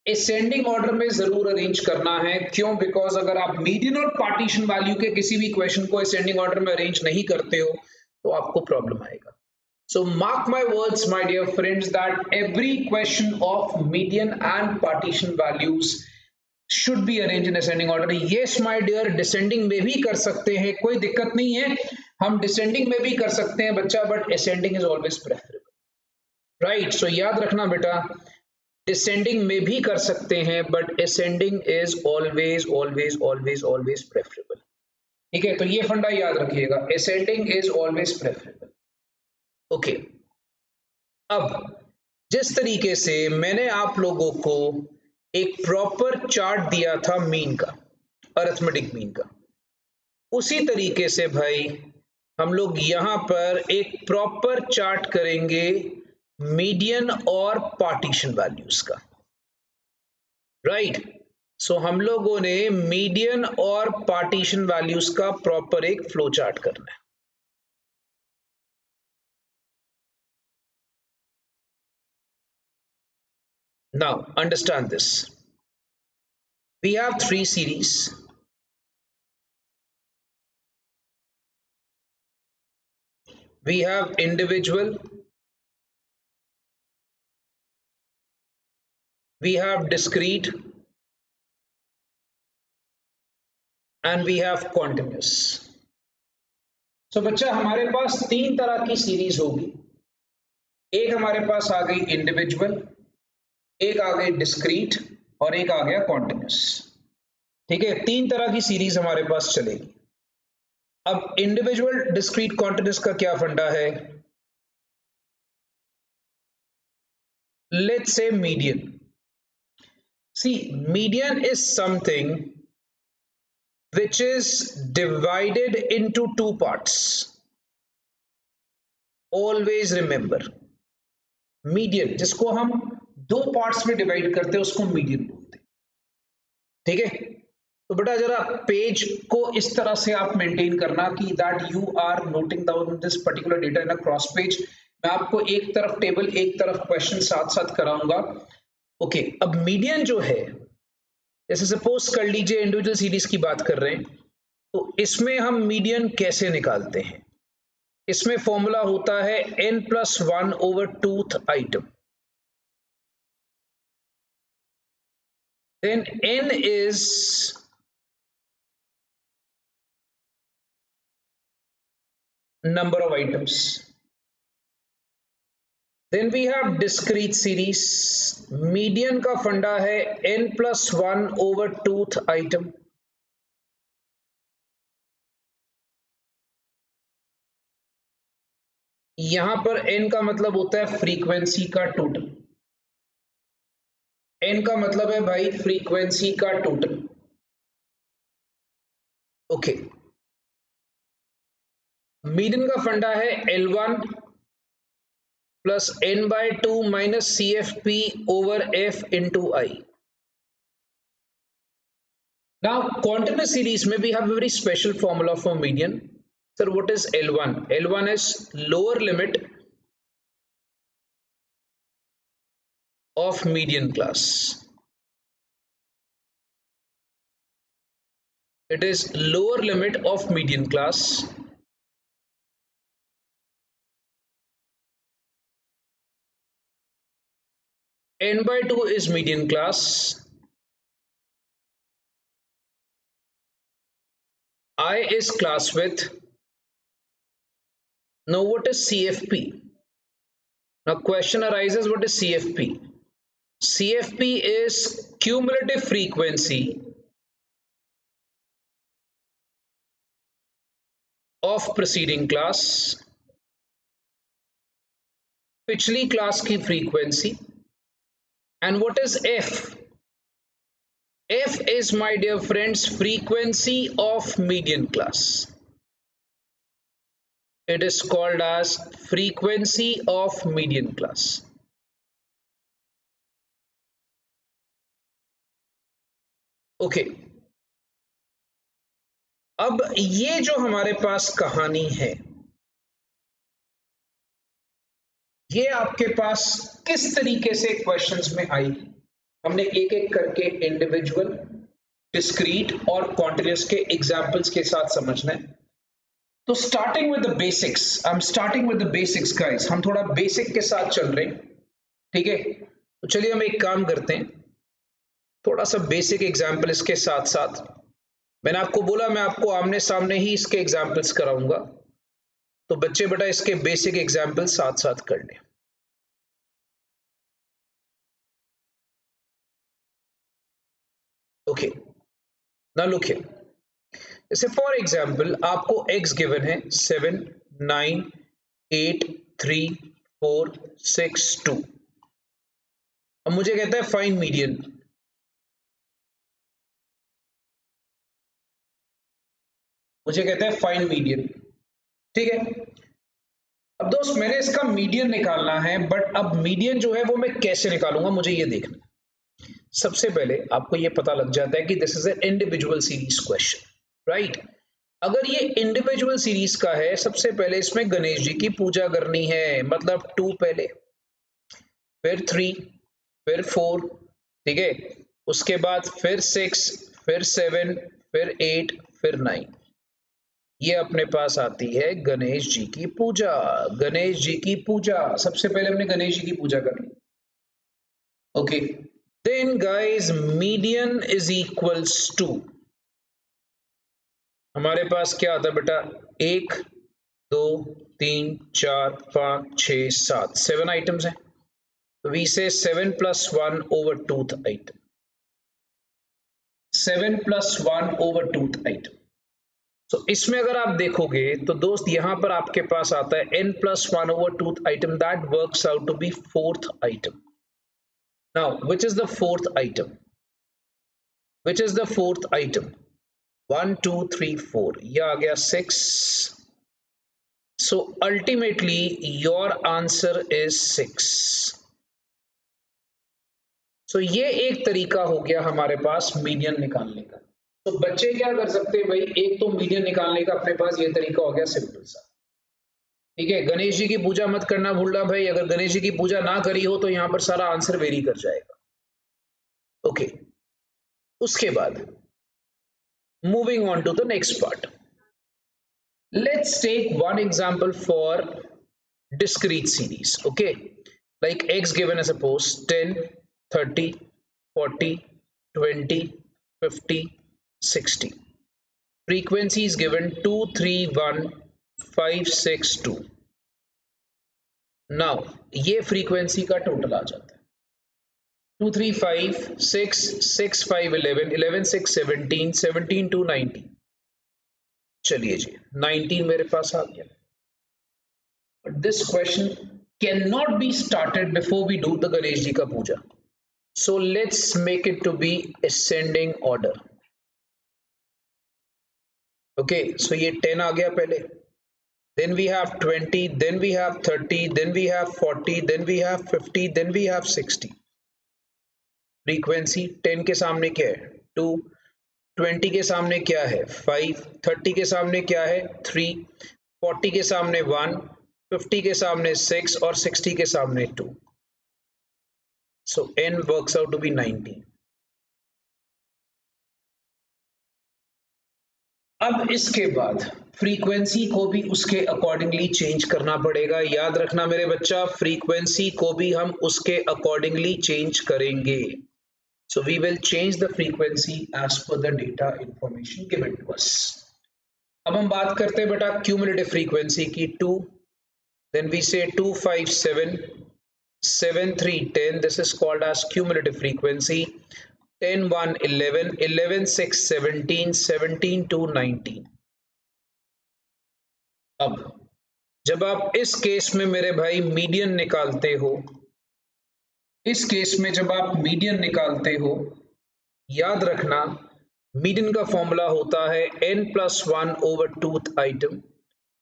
असेंडिंग ऑर्डर में जरूर अरेंज करना है। क्यों? बिकॉज अगर आप मीडियन और पार्टीशन वैल्यू के किसी भी क्वेश्चन को असेंडिंग ऑर्डर में अरेंज नहीं करते हो तो आपको प्रॉब्लम आएगा। So mark my words, my dear friends, that every question of median and partition values should be arranged in ascending order. Yes, my dear, descending में भी कर सकते हैं, कोई दिक्कत नहीं है, हम descending में भी कर सकते हैं बच्चा, but ascending is always preferable, right? So याद रखना बेटा, descending में भी कर सकते हैं, but ascending is always always always always preferable। ठीक है, तो ये फंडा याद रखिएगा, ascending is always preferable। Okay, अब जिस तरीके से मैंने आप लोगों को एक प्रॉपर चार्ट दिया था मीन का, अरिथमेटिक मीन का, उसी तरीके से भाई हम लोग यहां पर एक प्रॉपर चार्ट करेंगे मीडियन और पार्टीशन वैल्यूज का, राइट? सो हम लोगों ने मीडियन और पार्टीशन वैल्यूज का प्रॉपर एक फ्लो चार्ट करना है। Now understand this, we have three series, we have individual, we have discrete and we have continuous. So बच्चा हमारे पास तीन तरह की सीरीज होगी। एक हमारे पास आ गई इंडिविजुअल, एक आ गई डिस्क्रीट और एक आ गया कॉन्टिन्यूस। ठीक है, तीन तरह की सीरीज हमारे पास चलेगी। अब इंडिविजुअल, डिस्क्रीट, कॉन्टिन्यूस का क्या फंडा है? Let's say median. See, median is something which is divided into two parts. Always remember, median जिसको हम दो पार्ट्स में डिवाइड करते हैं उसको मीडियन बोलते हैं। ठीक है, तो बेटा जरा पेज को इस तरह से आप मेंटेन करना कि that you are noting down this particular data in a cross page. मैं आपको एक तरफ टेबल एक तरफ क्वेश्चन साथ साथ कराऊंगा। ओके, अब मीडियन जो है, जैसे सपोज कर लीजिए इंडिविजुअल सीरीज की बात कर रहे हैं, तो इसमें हम मीडियन कैसे निकालते हैं? इसमें फॉर्मूला होता है n+1 over 2th item। Then n is number of items. Then we have discrete series। Median का फंडा है n+1 over 2th item। यहां पर n का मतलब होता है फ्रीक्वेंसी का टोटल। n का मतलब है भाई फ्रीक्वेंसी का टोटल। ओके, मीडियन का फंडा है L1 plus n/2 minus CFP over F into I। Now continuous series में we have a very special formula for median। Sir, what is L1? L1 is lower limit of median class। It is lower limit of median class n/2 is median class, I is class width। Now what is CFP? Now question arises, what is CFP? CFP is cumulative frequency of preceding class, पिछली class की frequency. And what is F? F is, my dear friends, frequency of median class। It is called as frequency of median class। Okay, अब ये जो हमारे पास कहानी है, ये आपके पास किस तरीके से क्वेश्चंस में आएगी, हमने एक एक करके इंडिविजुअल, डिस्क्रीट और कॉन्टिन्यूस के एग्जांपल्स के साथ समझना है। तो starting with the basics, I am starting with the basics guys. हम थोड़ा बेसिक के साथ चल रहे हैं, ठीक है? तो चलिए हम एक काम करते हैं, थोड़ा सा बेसिक एग्जांपल इसके साथ साथ। मैंने आपको बोला मैं आपको आमने सामने ही इसके एग्जांपल्स कराऊंगा, तो बच्चे बेटा इसके बेसिक एग्जांपल साथ साथ कर लें। Okay, now look here. जैसे फॉर एग्जांपल आपको x गिवन है 7 9 8 3 4 6 2। अब मुझे कहता है फाइंड मीडियन। मुझे कहता है फाइंड मीडियन, ठीक है? अब दोस्त मैंने इसका मीडियन निकालना है, बट अब मीडियन जो है वो मैं कैसे निकालूंगा, मुझे ये देखना। सबसे पहले आपको ये पता लग जाता है कि this is an individual series question, right? अगर ये इंडिविजुअल सीरीज का है, सबसे पहले इसमें गणेश जी की पूजा करनी है, मतलब 2 पहले, फिर 3, फिर 4, ठीक है? उसके बाद फिर 6, फिर 7, फिर 8, फिर 9। ये अपने पास आती है गणेश जी की पूजा। गणेश जी की पूजा, सबसे पहले हमने गणेश जी की पूजा करनी। Okay, Then guys, median is equals to, हमारे पास क्या आता है बेटा, 1 2 3 4 5 6 7, 7 आइटम्स हैं, तो वी से 7 + 1 over 2th item, 7 + 1 over 2th item. So इसमें अगर आप देखोगे तो दोस्त यहां पर आपके पास आता है n + 1 over 2th item, that works out to be 4th item. Now which is the 4th item? Which is the 4th item? 1 2 3 4, यह आ गया 6. So ultimately your answer is 6. So ये एक तरीका हो गया हमारे पास मीडियन निकालने का. तो बच्चे क्या कर सकते हैं भाई, एक तो मीडियन निकालने का अपने पास ये तरीका हो गया सिंपल सा. ठीक है, गणेश जी की पूजा मत करना भूलना भाई, अगर गणेश जी की पूजा ना करी हो तो यहाँ पर सारा आंसर वेरी कर जाएगा. ओके, उसके बाद moving on to the next part, let's take one example for discrete series. Okay, like x given as suppose 10 30 40 20 50 60, frequency is given 2 3 1 5 6 2. Now ये फ्रीक्वेंसी का टोटल आ जाता है 2 3 5 6 6 5 11 11 6 17 17 2 19. चलिए जी 19 मेरे पास आ गया. But this question cannot be started before we do the Ganesh ji ka puja. So let's make it to be ascending order. Okay, so ये 10 आ गया पहले, then we have 20, then we have 30, then we have 40, then we have 50, then we have 60. Frequency 10 के सामने क्या है 2, 20 के सामने क्या है 5, 30 के सामने क्या है 3, 40 के सामने 1, 50 के सामने 6 और 60 के सामने 2. So n works out to be 90. अब इसके बाद फ्रीक्वेंसी को भी उसके अकॉर्डिंगली चेंज करना पड़ेगा. याद रखना मेरे बच्चा, फ्रीक्वेंसी को भी हम उसके अकॉर्डिंगली चेंज करेंगे. So we will change the frequency as per the data information given to us. अब हम बात करते हैं बेटा क्यूमुलेटिव फ्रीक्वेंसी की. 2, then we say 2 5 7 7 3 10, this is called as cumulative frequency. 10 1 11 11 6 17 17 2 19. अब जब आप इस केस में मेरे भाई मीडियन निकालते हो, इस केस में जब आप मीडियन निकालते हो, याद रखना मीडियन का फॉर्मूला होता है n + 1 over 2th item.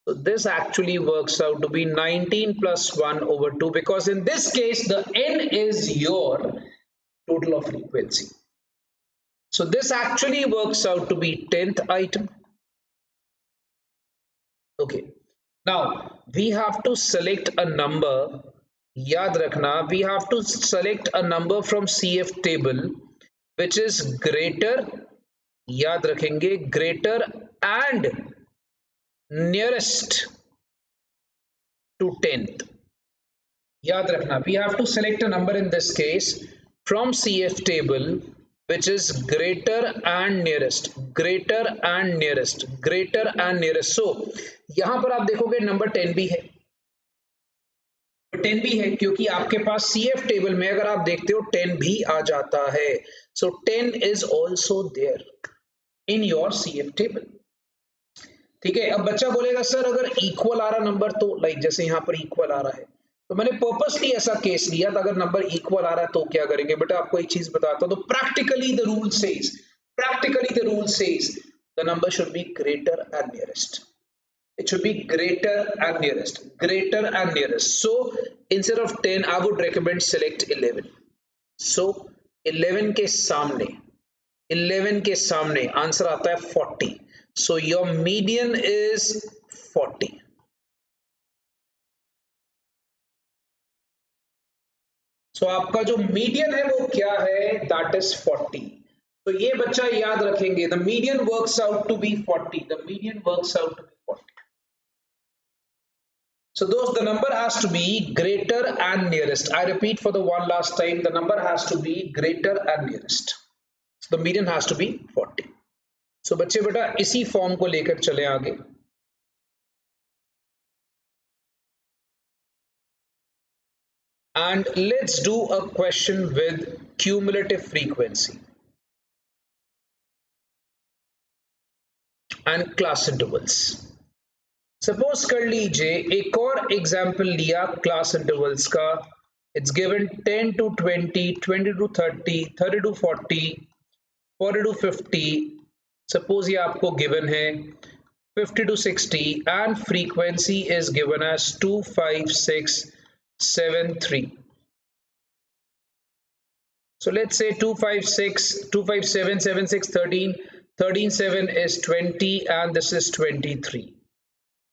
So this actually works out to be 19 + 1 over 2, because in this case the n is your total of frequency. So this actually works out to be 10th item. Okay, now we have to select a number. याद रखना, we have to select a number from CF table which is greater, याद रखेंगे, greater and nearest to 10th. याद रखना, we have to select a number in this case from CF table which is greater and nearest, greater and nearest, greater and nearest. So यहां पर आप देखोगे number 10 भी है, 10 भी है क्योंकि आपके पास CF टेबल में अगर आप देखते हो 10 भी आ जाता है. So 10 is also there in your CF table. ठीक है, अब बच्चा बोलेगा सर अगर इक्वल आ रहा नंबर तो, लाइक जैसे यहाँ पर इक्वल आ रहा है, तो मैंने पर्पसली ऐसा केस लिया था, अगर नंबर इक्वल आ रहा है तो क्या करेंगे बेटा, आपको एक चीज बताता हूं. तो practically the rule says the number should be greater and nearest. It should be greater and nearest, greater and nearest. So instead of 10 I would recommend select 11. So 11 के सामने आंसर आता है 40. So your median is 40. So आपका जो median है वो क्या है, that is 40. तो ये बच्चा याद रखेंगे, the median works out to be 40. The median works out to be 40. So those, the number has to be greater and nearest. I repeat for the one last time, the number has to be greater and nearest. So the median has to be 40. So बच्चे बेटा इसी form को लेकर चले आगे. And let's do a question with cumulative frequency and class intervals. Suppose कर लीजिए एक और एग्जाम्पल लिया क्लास इंटरवल्स का. It's given 10 to 20, 20 to 30, 30 to 40, 40 to 50. Suppose ये आपको गिवन है 50 to 60 and frequency is given as 25673. So let's say 256, 257, 76, 13, 13, 7 is 20 and this is 23.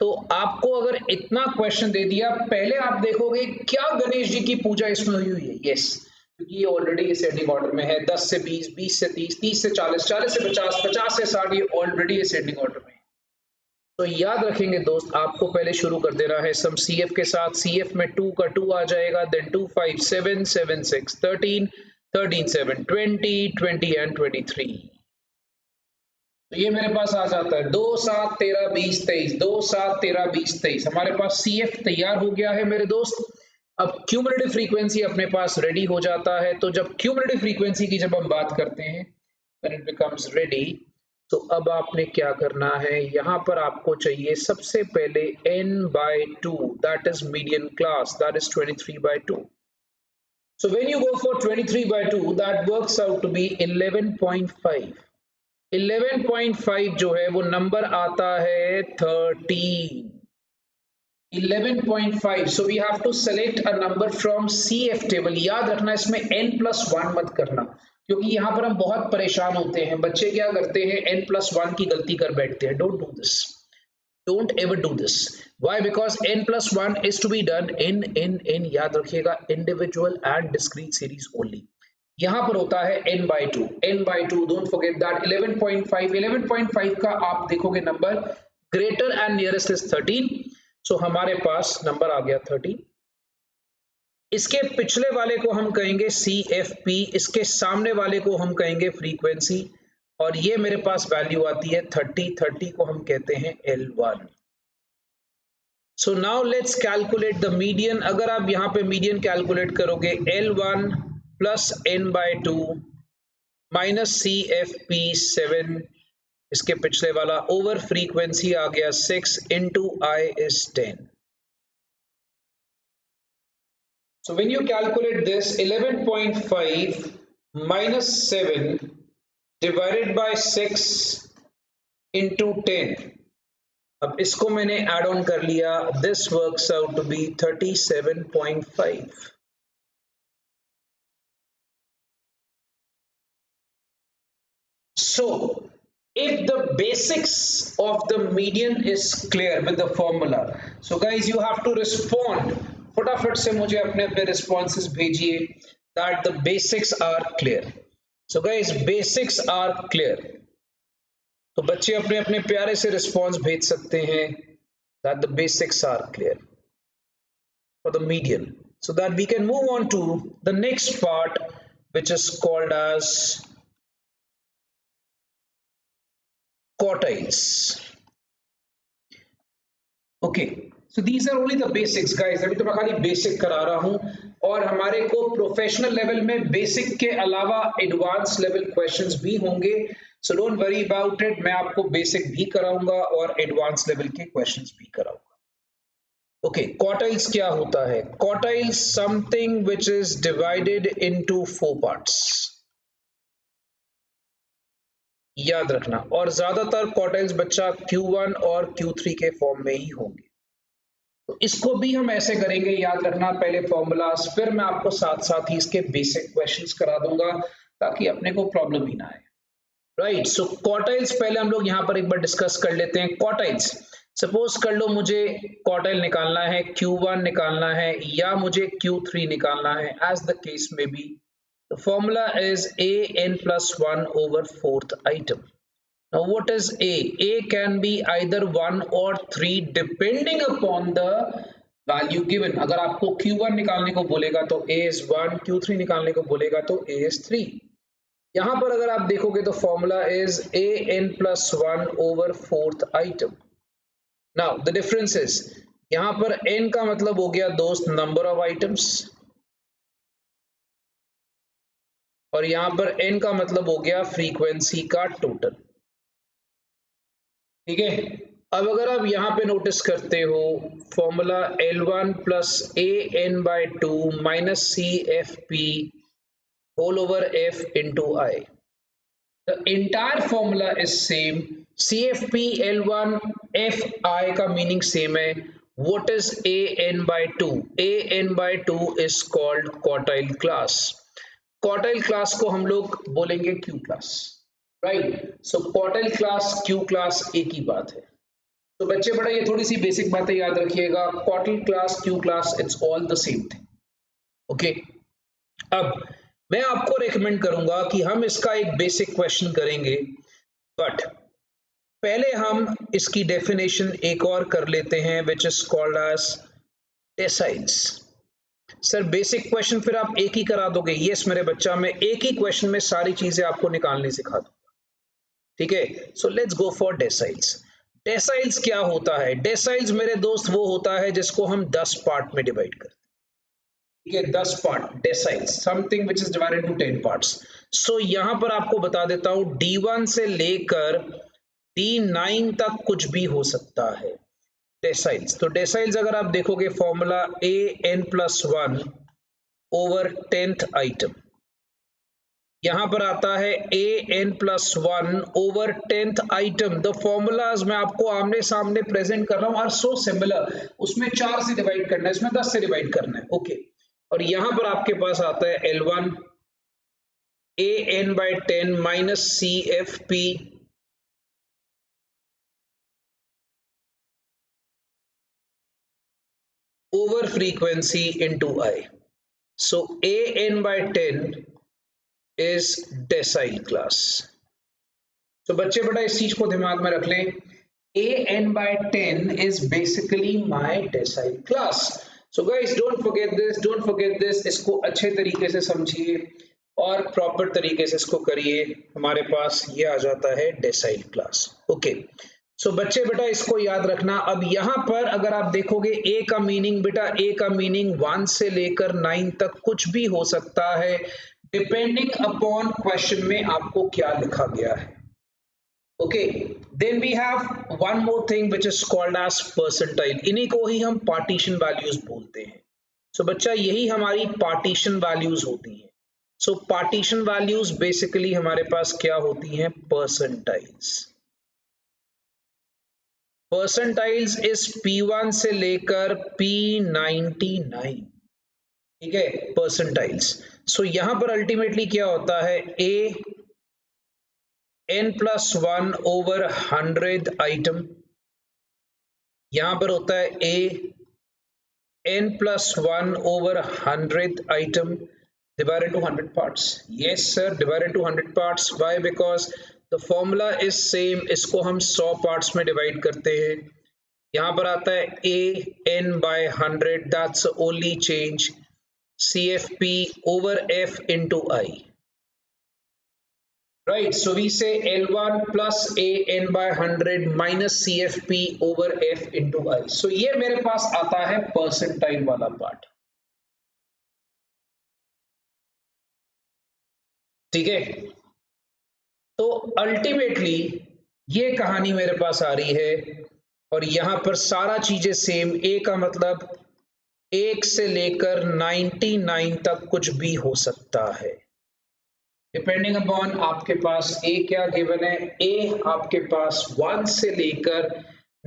तो आपको अगर इतना क्वेश्चन दे दिया, पहले आप देखोगे क्या गणेश जी की पूजा इसमें हुई हुई है. यस, क्योंकि ये ऑलरेडी असेंडिंग ऑर्डर में है. 10 से 20, 20 से 30, 30 से 40, 40 से 50, 50 से 60, ये ऑलरेडी असेंडिंग ऑर्डर में है. तो याद रखेंगे दोस्त, आपको पहले शुरू कर देना है सम CF के साथ. CF में 2 का 2 आ जाएगा, देन 2 5 7 7 6 13 13 7 20 20 एंड 23. तो ये मेरे पास आ जाता है 2 7 13 20 23, 2 7 13 20 23. हमारे पास CF तैयार हो गया है मेरे दोस्त. अब क्यूमुलेटिव फ्रीक्वेंसी अपने पास रेडी हो जाता है. तो जब क्यूमुलेटिव फ्रीक्वेंसी की जब हम बात करते हैं, when it becomes ready, तो अब आपने क्या करना है, यहाँ पर आपको चाहिए सबसे पहले n/2, that is median class, that is 23/2. So when you go for 23/2, that works out to be 11.5. 11.5 जो है वो नंबर आता है 13. 11.5. So we have to select a number from CF table. याद रखना इसमें n+1 मत करना, क्योंकि यहाँ पर हम बहुत परेशान होते हैं. बच्चे क्या करते हैं, n+1 की गलती कर बैठते हैं. Don't do this. Don't ever do this. Why? Because n+1 is to be done in याद रखिएगा individual and discrete series only. यहाँ पर होता है n/2. n/2, don't forget that. 11.5. 11.5 का आप देखोगे number greater and nearest is 13. सो हमारे पास नंबर आ गया 13. इसके पिछले वाले को हम कहेंगे CFP, इसके सामने वाले को हम कहेंगे फ्रीक्वेंसी, और ये मेरे पास वैल्यू आती है 30. 30 को हम कहते हैं L1. So now let's calculate the median. अगर आप यहाँ पे मीडियन कैलकुलेट करोगे, L1 plus n/2 minus CFP 7, इसके पिछले वाला ओवर फ्रीक्वेंसी आ गया 6 into I is 10. So when you calculate this, 11.5 minus 7 divided by 6 into 10. अब इसको मैंने ऐड ऑन कर लिया. This works out to be 37.5. So if the basics of the median is clear with the formula, so guys you have to respond. फटाफट से मुझे अपने अपने responses भेजिए that the basics are clear. So guys, basics are clear. तो बच्चे अपने अपने प्यारे से रिस्पॉन्स भेज सकते हैं that the basics are clear for the median, so that we can move on to the next part, which is called as quartiles. Okay, so these are only the basics guys. अभी तो मैं खाली basic करा रहा हूं, और हमारे को प्रोफेशनल लेवल में बेसिक के अलावा एडवांस लेवल क्वेश्चंस भी होंगे. So don't worry about it. मैं आपको बेसिक भी कराऊंगा और एडवांस लेवल के क्वेश्चंस भी कराऊंगा. ओके, क्वार्टाइल्स क्या होता है? Quartiles something which is divided into 4 parts. याद रखना, और ज्यादातर क्वार्टाइल्स बच्चा Q1 और Q3 के फॉर्म में ही होंगे. तो इसको भी हम ऐसे करेंगे, याद रखना, पहले फॉर्मूलाज, फिर मैं आपको साथ साथ ही इसके बेसिक क्वेश्चंस करा दूंगा ताकि अपने को प्रॉब्लम ही ना आए. राइट, सो क्वार्टाइल्स पहले हम लोग यहाँ पर एक बार डिस्कस कर लेते हैं. क्वार्टाइल्स, सपोज कर लो मुझे क्वार्टाइल निकालना है, Q1 निकालना है या मुझे Q3 निकालना है, एज द केस में B. The formula is an+1 over 4th item. Now what is A? A can be either 1 or 3 depending upon the value given, अगर आपको Q1 निकालने को बोलेगा तो A is 1, Q3 निकालने को बोलेगा तो A is 3। यहां पर अगर आप देखोगे तो formula is an+1 over fourth item. Now the difference is, यहां पर n का मतलब हो गया दोस्त नंबर ऑफ आइटम्स, और यहां पर n का मतलब हो गया फ्रीक्वेंसी का टोटल। ठीक है, अब अगर आप यहां पे नोटिस करते हो formula L1 plus an/2 minus CFP whole over F into I, the entire formula is same, CFP L1 FI का मीनिंग सेम है। what is an/2? an/2 is called quartile class। Quartile class को हम लोग बोलेंगे Q class, right. सो quartile class Q class एक ही बात है। तो बच्चे बड़ा ये थोड़ी सी बेसिक बातें याद रखिएगा, quartile class Q class it's all the same thing. Okay, अब मैं आपको रेकमेंड करूंगा कि हम इसका एक बेसिक क्वेश्चन करेंगे, बट पहले हम इसकी डेफिनेशन एक और कर लेते हैं which is called as deciles. Sir basic question फिर आप एक ही करा दोगे? यस मेरे बच्चा, मैं एक ही क्वेश्चन में सारी चीजें आपको निकालनी सिखा दूंगा। ठीक है, so let's go for deciles. Deciles क्या होता है? डेसाइल्स मेरे दोस्त वो होता है जिसको हम 10 पार्ट में डिवाइड करते हैं। ठीक है, 10 part deciles, something which is divided to 10 parts. So यहां पर आपको बता देता हूं D1 से लेकर D9 तक कुछ भी हो सकता है डेसाइल्स। तो डेसाइल्स अगर आप देखोगे formula an+1 over 10th item, यहां पर आता है an+1 over 10th item. The formulas मैं आपको आमने सामने प्रेजेंट कर रहा हूं, आर सो सिमिलर। उसमें 4 से डिवाइड करना है, इसमें 10 से डिवाइड करना है। ओके, और यहां पर आपके पास आता है L1 an/10 minus CFP over frequency into I. So an/10 is decile class. तो बच्चे बेटा इस चीज को दिमाग में रख लें, an/10 is basically my decile class. So guys don't forget this, इसको अच्छे तरीके से समझिए और प्रॉपर तरीके से इसको करिए। हमारे पास ये आ जाता है डेसाइल क्लास। ओके, सो बच्चे बेटा इसको याद रखना। अब यहां पर अगर आप देखोगे ए का मीनिंग, बेटा ए का मीनिंग 1 से लेकर 9 तक कुछ भी हो सकता है, डिपेंडिंग अपॉन क्वेश्चन में आपको क्या लिखा गया है। Okay, then we have one more thing which is called as percentile. इन्हीं को ही हम पार्टीशन वैल्यूज बोलते हैं। सो बच्चा यही हमारी पार्टीशन वैल्यूज होती हैं। सो पार्टीशन वैल्यूज बेसिकली हमारे पास क्या होती हैं? परसेंटाइल्स। परसेंटाइल्स इस P1 से लेकर P99। ठीक है, परसेंटाइल्स। सो यहां पर अल्टीमेटली क्या होता है? an+1 ओवर 100 आइटम, यहां पर होता है n+1 over 100 item divided to 100 parts. Yes sir, divided to 100 parts. Why? Because the formula is same. इसको हम 100 parts में डिवाइड करते हैं। यहाँ पर आता है an/100, that's the only change, CFP over F into I. Right, so we say L1 plus an/100 minus CFP over F into I. So ये मेरे पास आता है परसेंटाइल वाला पार्ट। ठीक है, तो अल्टीमेटली ये कहानी मेरे पास आ रही है, और यहां पर सारा चीजें सेम। ए का मतलब 1 से लेकर 99 तक कुछ भी हो सकता है, डिपेंडिंग अपॉन आपके पास ए क्या गिवन है। ए आपके पास 1 से लेकर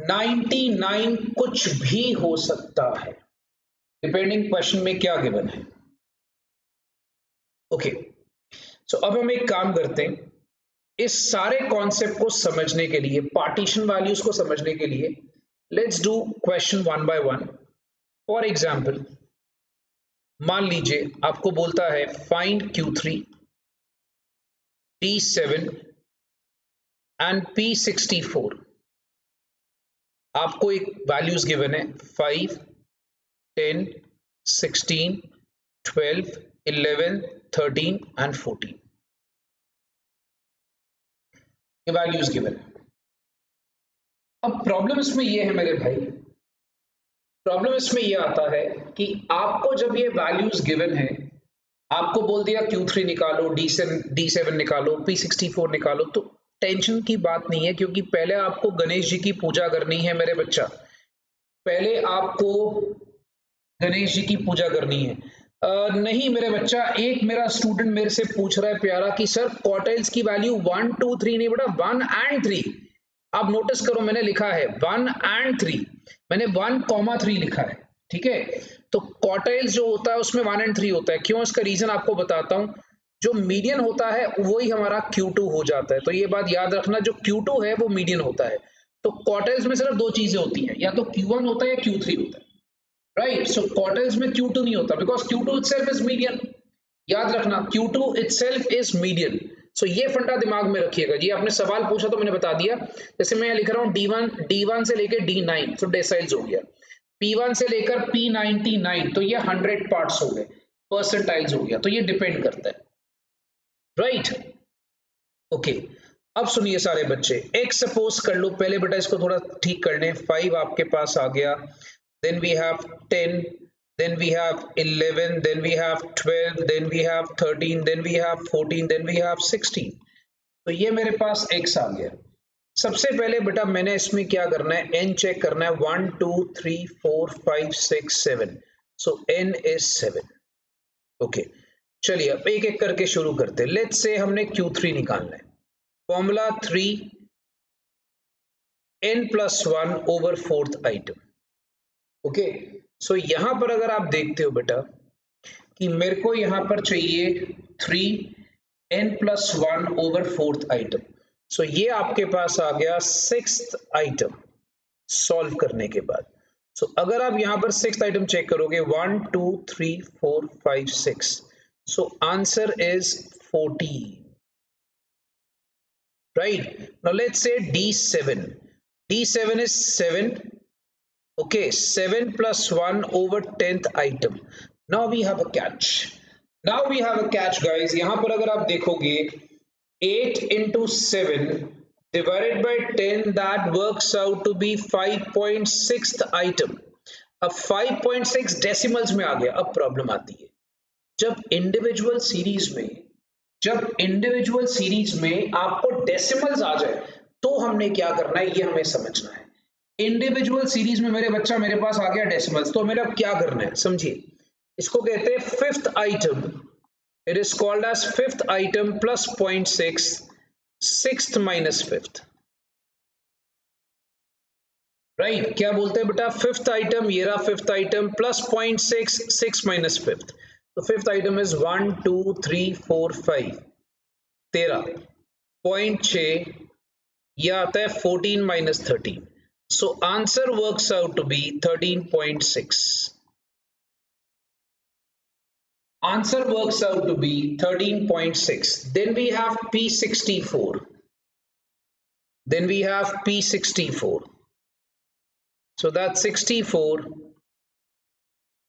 99 कुछ भी हो सकता है, डिपेंडिंग क्वेश्चन में क्या गिवन है। ओके, सो अब हम एक काम करते हैं, इस सारे कॉन्सेप्ट को समझने के लिए, पार्टीशन वैल्यूज को समझने के लिए, let's do question one by one. For example, मान लीजिए आपको बोलता है find Q3, P7 and P64। आपको एक वैल्यूज गिवन है 5, 10, 16, 12, 11, 13 and 14 ये वैल्यूज गिवन है। अब प्रॉब्लम इसमें ये है मेरे भाई, प्रॉब्लम इसमें ये आता है कि आपको जब ये वैल्यूज गिवन है, आपको बोल दिया Q3 निकालो, D7 निकालो, P64 निकालो, तो टेंशन की बात नहीं है, क्योंकि पहले आपको गणेश जी की पूजा करनी है मेरे बच्चा, पहले आपको गणेश जी की पूजा करनी है। नहीं मेरे बच्चा, एक मेरा स्टूडेंट मेरे से पूछ रहा है प्यारा कि सर क्वार्टाइल्स की वैल्यू 1, 2, 3 नहीं बेटा, 1 and 3। आप नोटिस करो मैंने लिखा है 1 and 3, मैंने 1, 3 लिखा है, ठीक है। तो क्वार्टाइल्स जो होता है उसमें 1 and 3 होता है, क्यों, इसका रीजन आपको बताता हूं। जो मीडियन होता है वही हमारा Q2 हो जाता है, तो ये बात याद रखना, जो Q2 है वो मीडियन होता है। तो क्वार्टाइल्स में सिर्फ दो चीजें होती हैं, या तो Q1 होता है या Q3 होता है, राइट। सो क्वार्टाइल्स में Q2 नहीं होता, because Q2 itself is median। याद रखना Q2 itself is median। सो ये फंडा दिमाग में रखिएगा जी। आपने सवाल पूछा तो मैंने बता दिया, जैसे मैं लिख रहा हूँ D1 से लेकर D9, तो डेसाइल्स हो गया, P1 से लेकर P99, तो ये 100 पार्ट्स हो गए, परसेंटाइल्स हो गया, तो ये डिपेंड करता है, राइट। ओके, अब सुनिए सारे बच्चे, एक सपोज कर लो, पहले बेटा इसको थोड़ा ठीक कर लें। 5 आपके पास आ गया, then we have 10, then we have 11, then we have 12, then we have 13, then we have 14, then we have 16। तो ये मेरे पास x आ गया। सबसे पहले बेटा मैंने इसमें क्या करना है, n चेक करना है, 1 2 3 4 5 6 7, सो n is 7। ओके, चलिए अब एक एक करके शुरू करते हैं। लेट्स से हमने Q3 निकालना है, formula 3 n+1 over 4th item. Okay, so यहां पर अगर आप देखते हो बेटा कि मेरे को यहां पर चाहिए 3n+1 ओवर 4th आइटम, सो ये आपके पास आ गया 6th आइटम सॉल्व करने के बाद। सो अगर आप यहां पर 6th आइटम चेक करोगे, 1 2 3 4 5 6, so answer is 14, right. Now let's say D7 is 7। Okay, 7+1 over 10th item. Now we have a catch. Guys. यहाँ पर अगर आप देखोगे 8 into 7 divided by 10, that works out to be 5.6th item। अब 5.6 decimals में आ गया। अब प्रॉब्लम आती है, जब इंडिविजुअल सीरीज में आपको डेसिमल्स आ जाए तो हमने क्या करना है, ये हमें समझना है। इंडिविजुअल सीरीज में मेरे बच्चा मेरे पास आ गया डेसिमल्स, तो मेरा क्या करना है समझिए, इसको कहते हैं fifth item. It is called as fifth item plus 0.6, sixth minus fifth, right. क्या बोलते हैं बेटा, फिफ्थ आइटम, ये रहा fifth item, plus 0.6, 6 minus fifth. तो फिफ्थ आइटम इज 1 2 3 4 5 13, 0.6 यह आता है 14 minus 13। So answer works out to be 13.6. Answer works out to be 13.6. Then we have P64. So that's 64,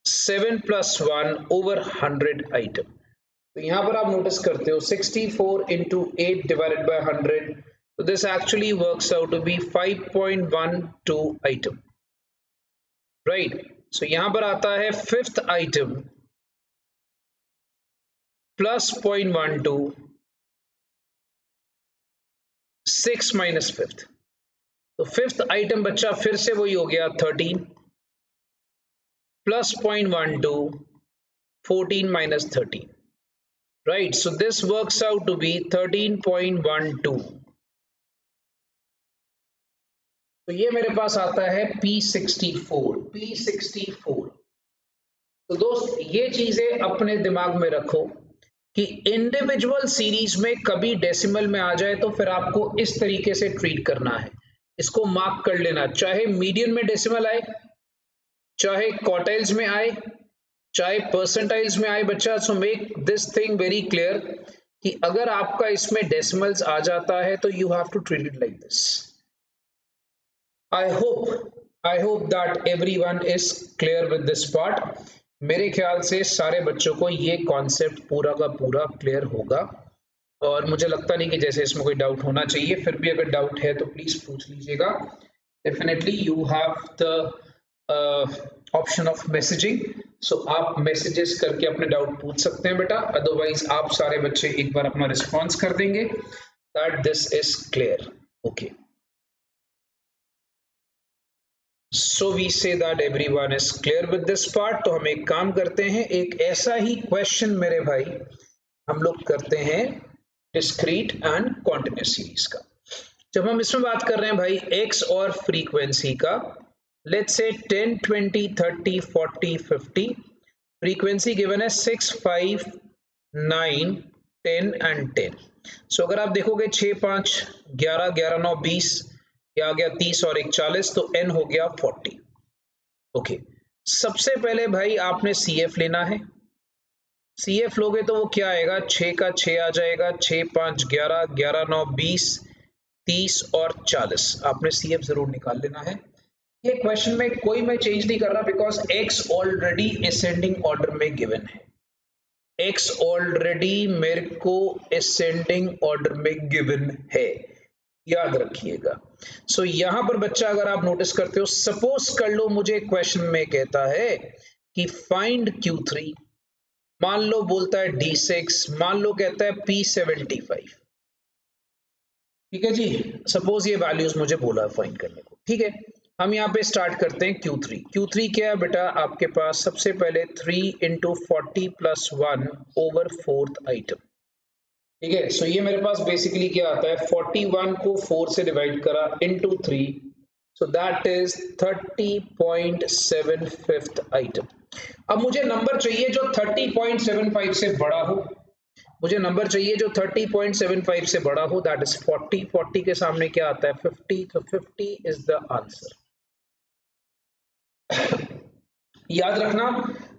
7+1 over 100 item. तो यहाँ पर आप नोटिस करते हो 64 into 8 divided by 100. So this actually works out to be 5.12 item, right? So यहाँ पर आता है fifth item plus 0.12, 6 minus fifth. तो फिफ्थ आइटम बच्चा फिर से वही हो गया 13 plus 0.12, 14 minus 13, right? So this works out to be 13.12। तो ये मेरे पास आता है P64। तो दोस्त ये चीजें अपने दिमाग में रखो कि इंडिविजुअल सीरीज में कभी डेसिमल में आ जाए तो फिर आपको इस तरीके से ट्रीट करना है, इसको मार्क कर लेना, चाहे मीडियन में डेसिमल आए, चाहे क्वार्टाइल्स में आए, चाहे परसेंटाइल्स में आए बच्चा। So make this thing very clear कि अगर आपका इसमें डेसिमल्स आ जाता है तो you have to treat it like this. I I hope that everyone is clear with this part. मेरे ख्याल से सारे बच्चों को ये कॉन्सेप्ट पूरा का पूरा क्लियर होगा और मुझे लगता नहीं कि जैसे इसमें कोई डाउट होना चाहिए। फिर भी अगर डाउट है तो प्लीज पूछ लीजिएगा। Definitely you have the option of messaging, so आप मैसेजेस करके अपने डाउट पूछ सकते हैं बेटा। अदरवाइज आप सारे बच्चे एक बार अपना रिस्पॉन्स कर देंगे that this is clear. Okay, so we say that everyone is clear with this part. तो हम एक काम करते हैं, एक ऐसा ही क्वेश्चन मेरे भाई हम लोग करते हैं डिस्क्रीट एंड कॉन्टिन्यूस सीरीज का। जब हम इसमें बात कर रहे हैं भाई एक्स और फ्रीक्वेंसी का, लेट्स से 10 20 30 40 50, फ्रीक्वेंसी गिवन है 6 5 9 10 एंड 10। सो अगर आप देखोगे 6 5 11 11 9 20, ये आ गया 30 और 1 40, तो n हो गया 40। ओके, सबसे पहले भाई आपने CF लेना है। CF लोगे तो वो क्या आएगा, 6 का 6 आ जाएगा, 6 5 11 11 9 20 30 और 40। आपने CF जरूर निकाल लेना है। ये क्वेश्चन में कोई मैं चेंज नहीं कर रहा because x already ascending order में गिवन है। x ऑलरेडी मेरे को असेंडिंग ऑर्डर में गिवन है, याद रखिएगा। सो यहां पर बच्चा अगर आप नोटिस करते हो, सपोज कर लो मुझे क्वेश्चन में कहता है कि फाइंड Q3, मान लो बोलता है D6, मान लो कहता है P75। ठीक है जी, सपोज ये वैल्यूज मुझे बोला है फाइंड करने को। ठीक है, हम यहाँ पे स्टार्ट करते हैं Q3। Q3 क्या है बेटा, आपके पास सबसे पहले 3 into 40 plus 1 over 4th item. ठीक है, सो ये मेरे पास बेसिकली क्या आता है, 41 को 4 से डिवाइड करा into 3, so that is 30.75th item. अब मुझे नंबर चाहिए जो 30.75 से बड़ा हो, मुझे नंबर चाहिए जो 30.75 से बड़ा हो, दैट इज 40। 40 के सामने क्या आता है, 50, तो 50 इज द आंसर। याद रखना,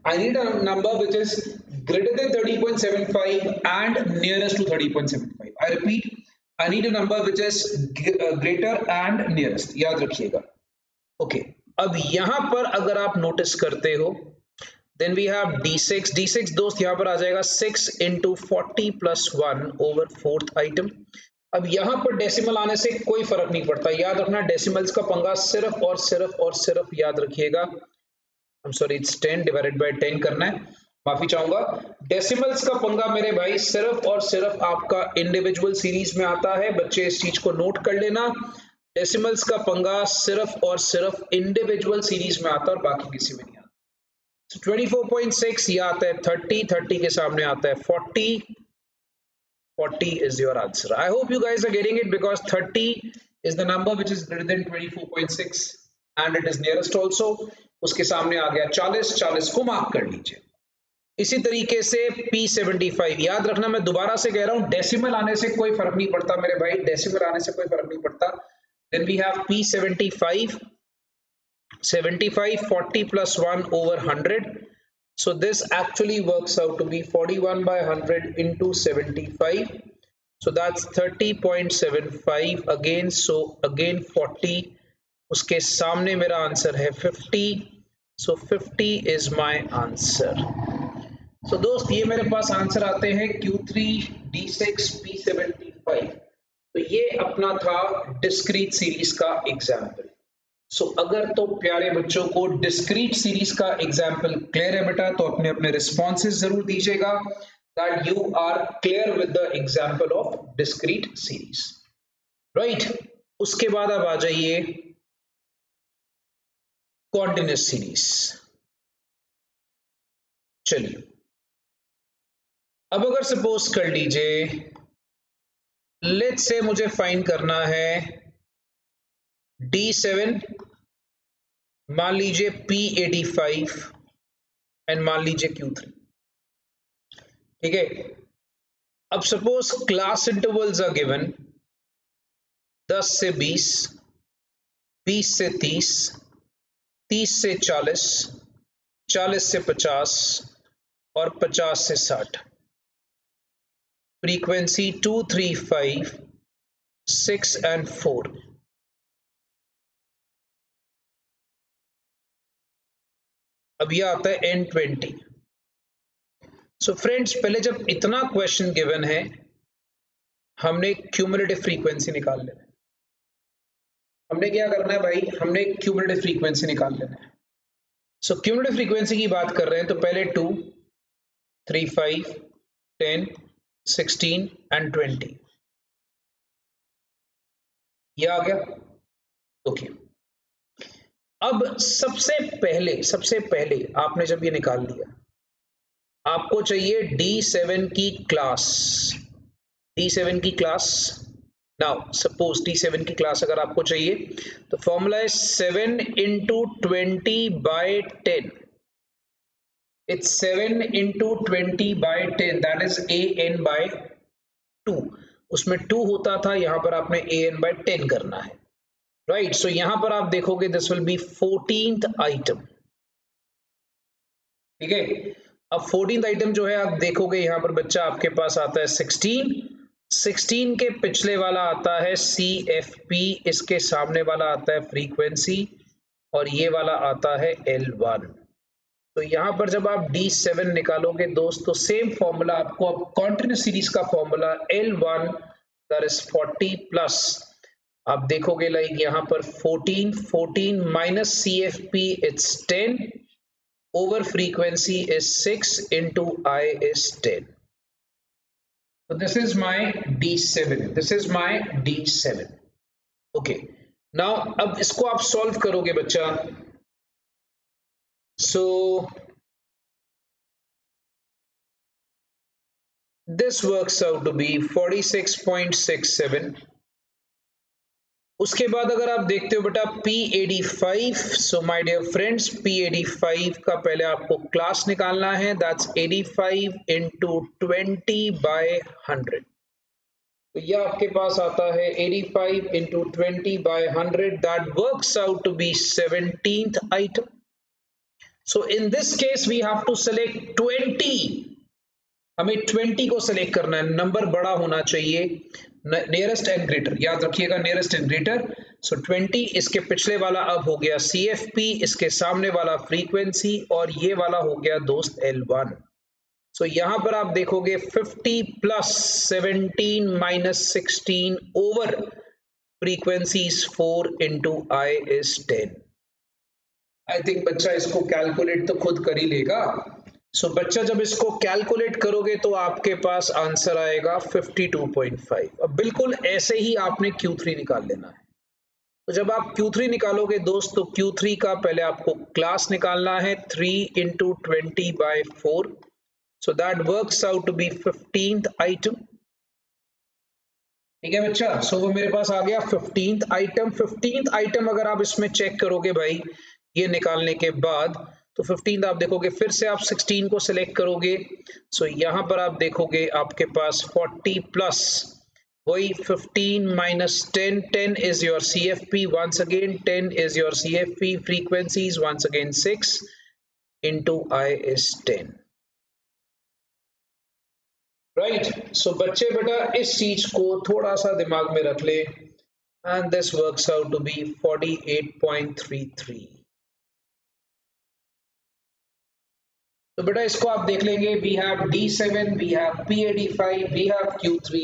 I need a number which is greater than 30.75 and nearest to 30.75. I repeat, I need a number which is greater and nearest. याद रखिएगा। ओके, अब यहां पर अगर आप नोटिस करते हो, then we have D6। D6 दोस्त यहां पर आ जाएगा 6 into 40 plus 1 over 4th item. अब यहां पर डेसिमल आने से कोई फर्क नहीं पड़ता, याद रखना डेसिमल्स का पंगा सिर्फ और सिर्फ और सिर्फ याद रखिएगा, सॉरी इट्स 10 डिवाइडेड बाय 10 करना है, माफी चाहूंगा। डेसिमल्स का पंगा मेरे भाई सिर्फ और सिर्फ आपका इंडिविजुअल सीरीज में आता है, बच्चे इस चीज को नोट कर लेना। डेसिमल्स का पंगा सिर्फ और सिर्फ इंडिविजुअल सीरीज में आता है और बाकी किसी में नहीं आता। so 24.6 ये आता है 30, 30 के सामने आता है 40, 40 is your answer. I hope you guys are getting it because 30 is the number which is greater than 24.6 and it is nearest also. उसके सामने आ गया 40, 40 को मार्क कर लीजिए। इसी तरीके से P75, याद रखना मैं दोबारा से कह रहा हूं, डेसिमल आने से कोई फर्क नहीं पड़ता मेरे भाई, डेसिमल आने से कोई फर्क नहीं पड़ता। Then we have P75, 75 40 plus 1 over 100, so this actually works out to be 41 by 100 into 75, so that's 30.75 again, so again 40, उसके सामने मेरा आंसर है 50, so 50 is my answer। so दोस्त ये मेरे पास आंसर आते हैं Q3, D6, P75। तो ये अपना था डिस्क्रीट सीरीज का एग्जाम्पल। सो अगर तो प्यारे बच्चों को डिस्क्रीट सीरीज का एग्जाम्पल क्लियर है बेटा, तो अपने अपने रिस्पॉन्सेज जरूर दीजिएगा that you are clear with the example of discrete series, right. उसके बाद अब आ जाइए कॉन्टिन्यूस सीरीज। चलिए, अब अगर सपोज कर लीजिए, लेट्स से मुझे फाइंड करना है D7, मान लीजिए P85 एंड मान लीजिए Q3। ठीक है, अब suppose class intervals are given 10 से 20, 20 से 30, 30 से 40, 40 से 50 और 50 से 60। Frequency 2 3 5 6 and 4। अब ये आता है N20। सो फ्रेंड्स, पहले जब इतना क्वेश्चन गिवन है, हमने क्यूमुलेटिव फ्रीक्वेंसी निकाल लेना है। हमने क्या करना है भाई, हमने क्यूमुलेटिव फ्रीक्वेंसी निकाल लेना है। सो क्यूमुलेटिव फ्रीक्वेंसी की बात कर रहे हैं तो पहले 2, 3, 5, 10, 16 एंड 20 ये आ गया। ओके, अब सबसे पहले आपने जब ये निकाल लिया, आपको चाहिए D7 की क्लास। D7 की क्लास, नाउ सपोज D7 की क्लास अगर आपको चाहिए तो फॉर्मूला है 7 into 20/10। It's 7 into 20/10, that is AN/2। उसमें 2 होता था, यहां पर आपने AN/10 करना है, राइट। सो यहां पर आप देखोगे this will be 14th item, ठीक है। अब 14th आइटम जो है आप देखोगे यहां पर बच्चा आपके पास आता है 16 के पिछले वाला आता है CFP, इसके सामने वाला आता है फ्रीक्वेंसी, और ये वाला आता है L1। तो यहां पर जब आप D7 निकालोगे दोस्त, तो सेम फॉर्मूला आपको, अब कॉन्टिन्यूस सीरीज का formula L1 that is 40 plus, आप देखोगे लाइक यहां पर 14 minus CFP it's 10 over frequency is 6 into I is 10. So this is my D7. This is my D7. Okay. Now अब इसको आप सॉल्व करोगे बच्चा। So this works out to be 46.67। उसके बाद अगर आप देखते हो बेटा P85, so my dear friends, P85 का पहले आपको क्लास निकालना है, दैट्स 85 इंटू 20/100। तो यह आपके पास आता है 85 into 20/100, that works out to be 17th item. So in this case we have to select 20। हमें 20 को सेलेक्ट करना है, नंबर बड़ा होना चाहिए, नियरेस्ट एंड ग्रेटर, याद रखिएगा नियरेस्ट एंड ग्रेटर। सो 20, इसके पिछले वाला अब हो गया CFP, इसके सामने वाला फ्रीक्वेंसी, और ये वाला हो गया दोस्त L1। सो यहां पर आप देखोगे 50 plus 17 minus 16 over frequency is 4 into I is 10। I think बच्चा इसको कैलकुलेट तो खुद कर ही लेगा। सो बच्चा जब इसको कैलकुलेट करोगे तो आपके पास आंसर आएगा 52.5। अब बिल्कुल ऐसे ही आपने Q3 निकाल लेना है। तो जब आप Q3 निकालोगे दोस्त, तो Q3 का पहले आपको क्लास निकालना है 3 into 20/4, so that works out to be 15th item, ठीक है बच्चा। सो वो मेरे पास आ गया 15th आइटम। 15th आइटम अगर आप इसमें चेक करोगे भाई, ये निकालने के बाद, तो 15th आप देखोगे, फिर से आप 16 को सिलेक्ट करोगे। सो यहां पर आप देखोगे आपके पास 40 प्लस वही 15 minus 10, 10 is your CFP, once again 10 is your CFP, frequencies once again 6 into I is 10, राइट। सो बच्चे बेटा इस चीज को थोड़ा सा दिमाग में रख ले, and this works out to be 48.33। तो बेटा इसको आप देख लेंगे, we have D7, we have P85, we have Q3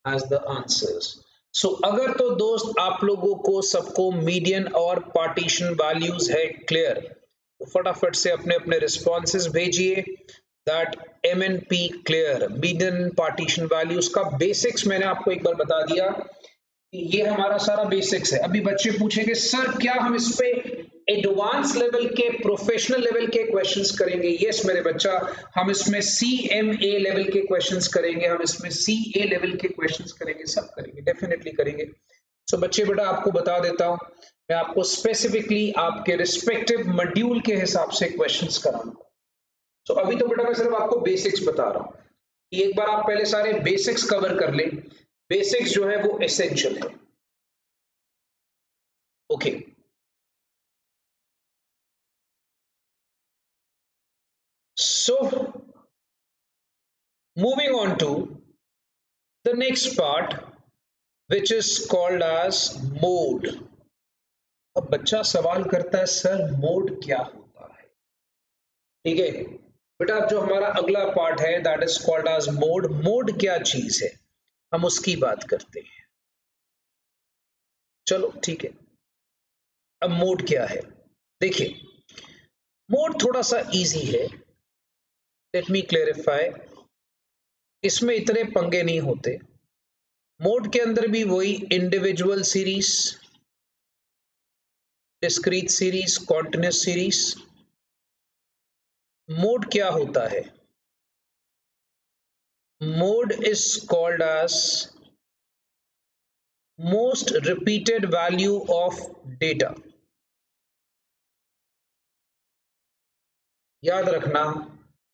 as the answers। सो अगर तो दोस्त आप लोगों को सबको मीडियन और पार्टीशन वैल्यूज है क्लियर, तो फटाफट से अपने अपने रिस्पॉन्सेज भेजिए। That MNP clear, median partition values का बेसिक्स मैंने आपको एक बार बता दिया, ये हमारा सारा बेसिक्स है। अभी बच्चे पूछेंगे सर क्या हम इस पे एडवांस लेवल के, प्रोफेशनल लेवल के क्वेश्चंस करेंगे? यस मेरे बच्चा, हम इसमें CMA लेवल के क्वेश्चंस करेंगे, हम इसमें CA लेवल के क्वेश्चंस करेंगे, सब करेंगे, डेफिनेटली करेंगे। सो बच्चे बेटा आपको बता देता हूं, मैं आपको स्पेसिफिकली आपके रिस्पेक्टिव मॉड्यूल के हिसाब से क्वेश्चंस कराऊंगा। सो अभी तो बेटा मैं सिर्फ आपको बेसिक्स बता रहा हूं कि एक बार आप पहले सारे बेसिक्स कवर कर लें। बेसिक्स जो है वो एसेंशियल है। Okay, so moving on to the next part which is called as mode। अब बच्चा सवाल करता है सर मोड क्या होता है? ठीक है बेटा। अब जो हमारा अगला पार्ट है that is called as mode. Mode क्या चीज है, हम उसकी बात करते हैं। चलो ठीक है, अब मोड क्या है देखिए। मोड थोड़ा सा इजी है, लेट मी क्लेरिफाई। इसमें इतने पंगे नहीं होते। मोड के अंदर भी वही individual series, discrete series, continuous series. Mode क्या होता है? Mode is called as most repeated value of data. याद रखना,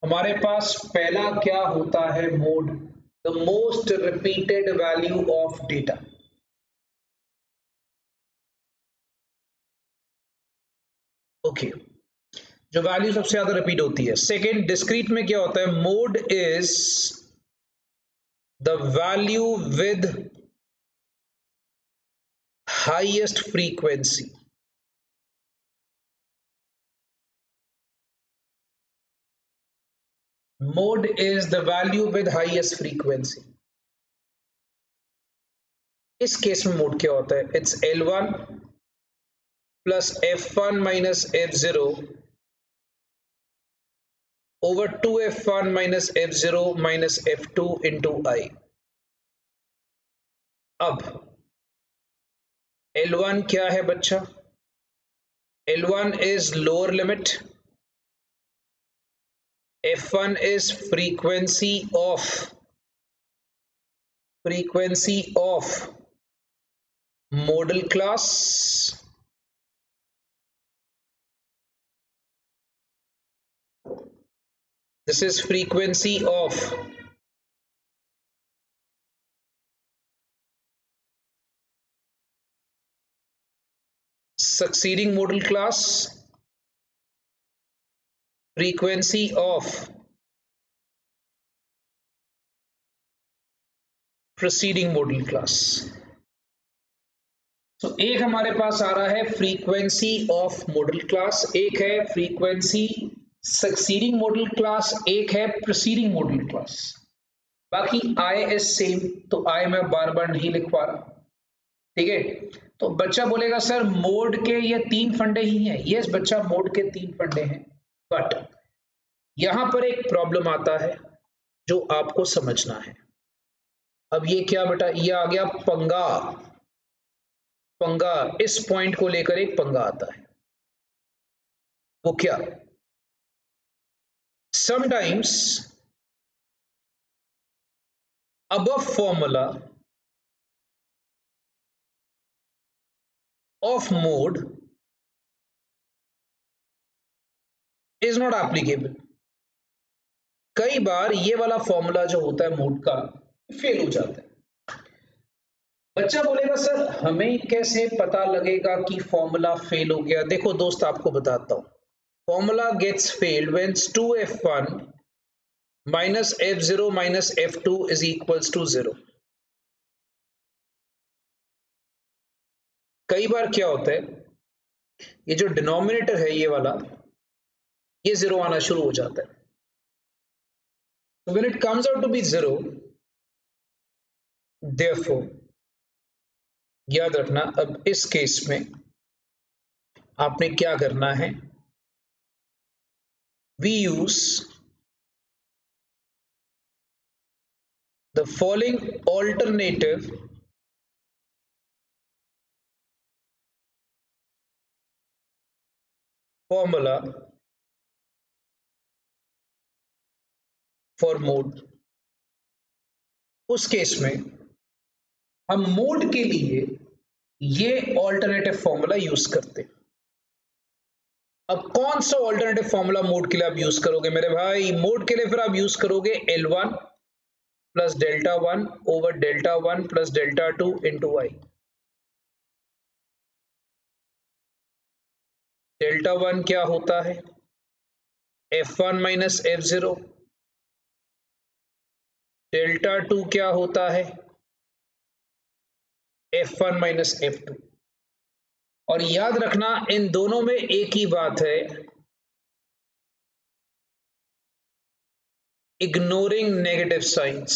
हमारे पास पहला क्या होता है? Mode, the most repeated value of data. Okay, जो वैल्यू सबसे ज्यादा रिपीट होती है। सेकेंड, डिस्क्रीट में क्या होता है? Mode is the value with highest frequency. Mode is the value with highest frequency. इस केस में मोड क्या होता है? It's L1 plus F1 minus F0 over 2f1 minus f0 minus f2 into I। अब L1 क्या है बच्चा? L1 is lower limit, F1 is frequency of modal class, this is frequency of succeeding modal class, frequency of preceding modal class। तो एक हमारे पास आ रहा है frequency of model class, एक है फ्रीक्वेंसी सक्सीडिंग मॉडल क्लास, एक है प्रीसीडिंग मॉडल क्लास। बाकी आई इज सेम, तो आई मैं बार बार नहीं लिखवा रहा। ठीक है, तो बच्चा बोलेगा सर मोड के ये तीन फंडे ही हैं। यस बच्चा, मोड के तीन फंडे हैं, बट यहां पर एक प्रॉब्लम आता है जो आपको समझना है। अब ये क्या बेटा, ये आ गया पंगा। पंगा, इस पॉइंट को लेकर एक पंगा आता है। वो क्या? Sometimes above formula of mode is not applicable। कई बार ये वाला फॉर्मूला जो होता है मोड का फेल हो जाता है। बच्चा बोलेगा सर हमें कैसे पता लगेगा कि फॉर्मूला फेल हो गया? देखो दोस्त, आपको बताता हूं। Formula gets failed when 2f1 minus f0 minus f2 is equals to 0। कई बार क्या होता है, ये जो डिनोमिनेटर है ये वाला, ये जीरो आना शुरू हो जाता है। So when it comes out to be 0, therefore याद रखना, अब इस केस में आपने क्या करना है? We use the following alternative formula for mode। उस केस में हम मोड के लिए ये ऑल्टरनेटिव फॉर्मूला यूज करते हैं। अब कौन सा ऑल्टरनेटिव फॉर्मूला मोड के लिए आप यूज करोगे मेरे भाई? मोड के लिए फिर आप यूज करोगे L1 plus delta 1 over delta 1 plus delta 2 into I. Delta 1 क्या होता है? F1 minus F0। डेल्टा 2 क्या होता है? F1 minus F2। और याद रखना इन दोनों में एक ही बात है, इग्नोरिंग नेगेटिव साइंस।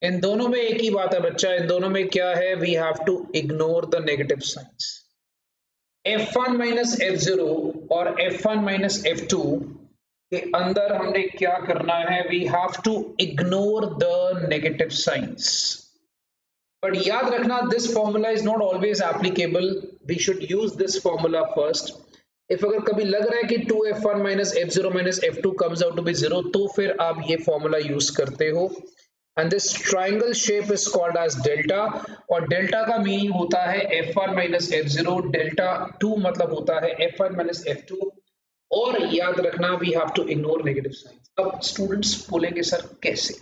इन दोनों में एक ही बात है बच्चा, इन दोनों में क्या है, we have to ignore the negative signs. F1 minus F0 और F1 माइनस F2 के अंदर हमने क्या करना है, we have to ignore the negative signs. But याद रखना, this formula is not always applicable, we should use this formula first. If अगर कभी लग रहा है कि 2F1 minus F0 minus F2 comes out to be 0, तो फिर आप ये फॉर्मूला यूज करते हो। And this triangle shape is called as delta, और डेल्टा का मीनिंग होता है F1 माइनस F0, डेल्टा 2 मतलब होता है F1 माइनस F2। और याद रखना, we have to ignore negative signs. अब स्टूडेंट्स बोलेंगे सर कैसे?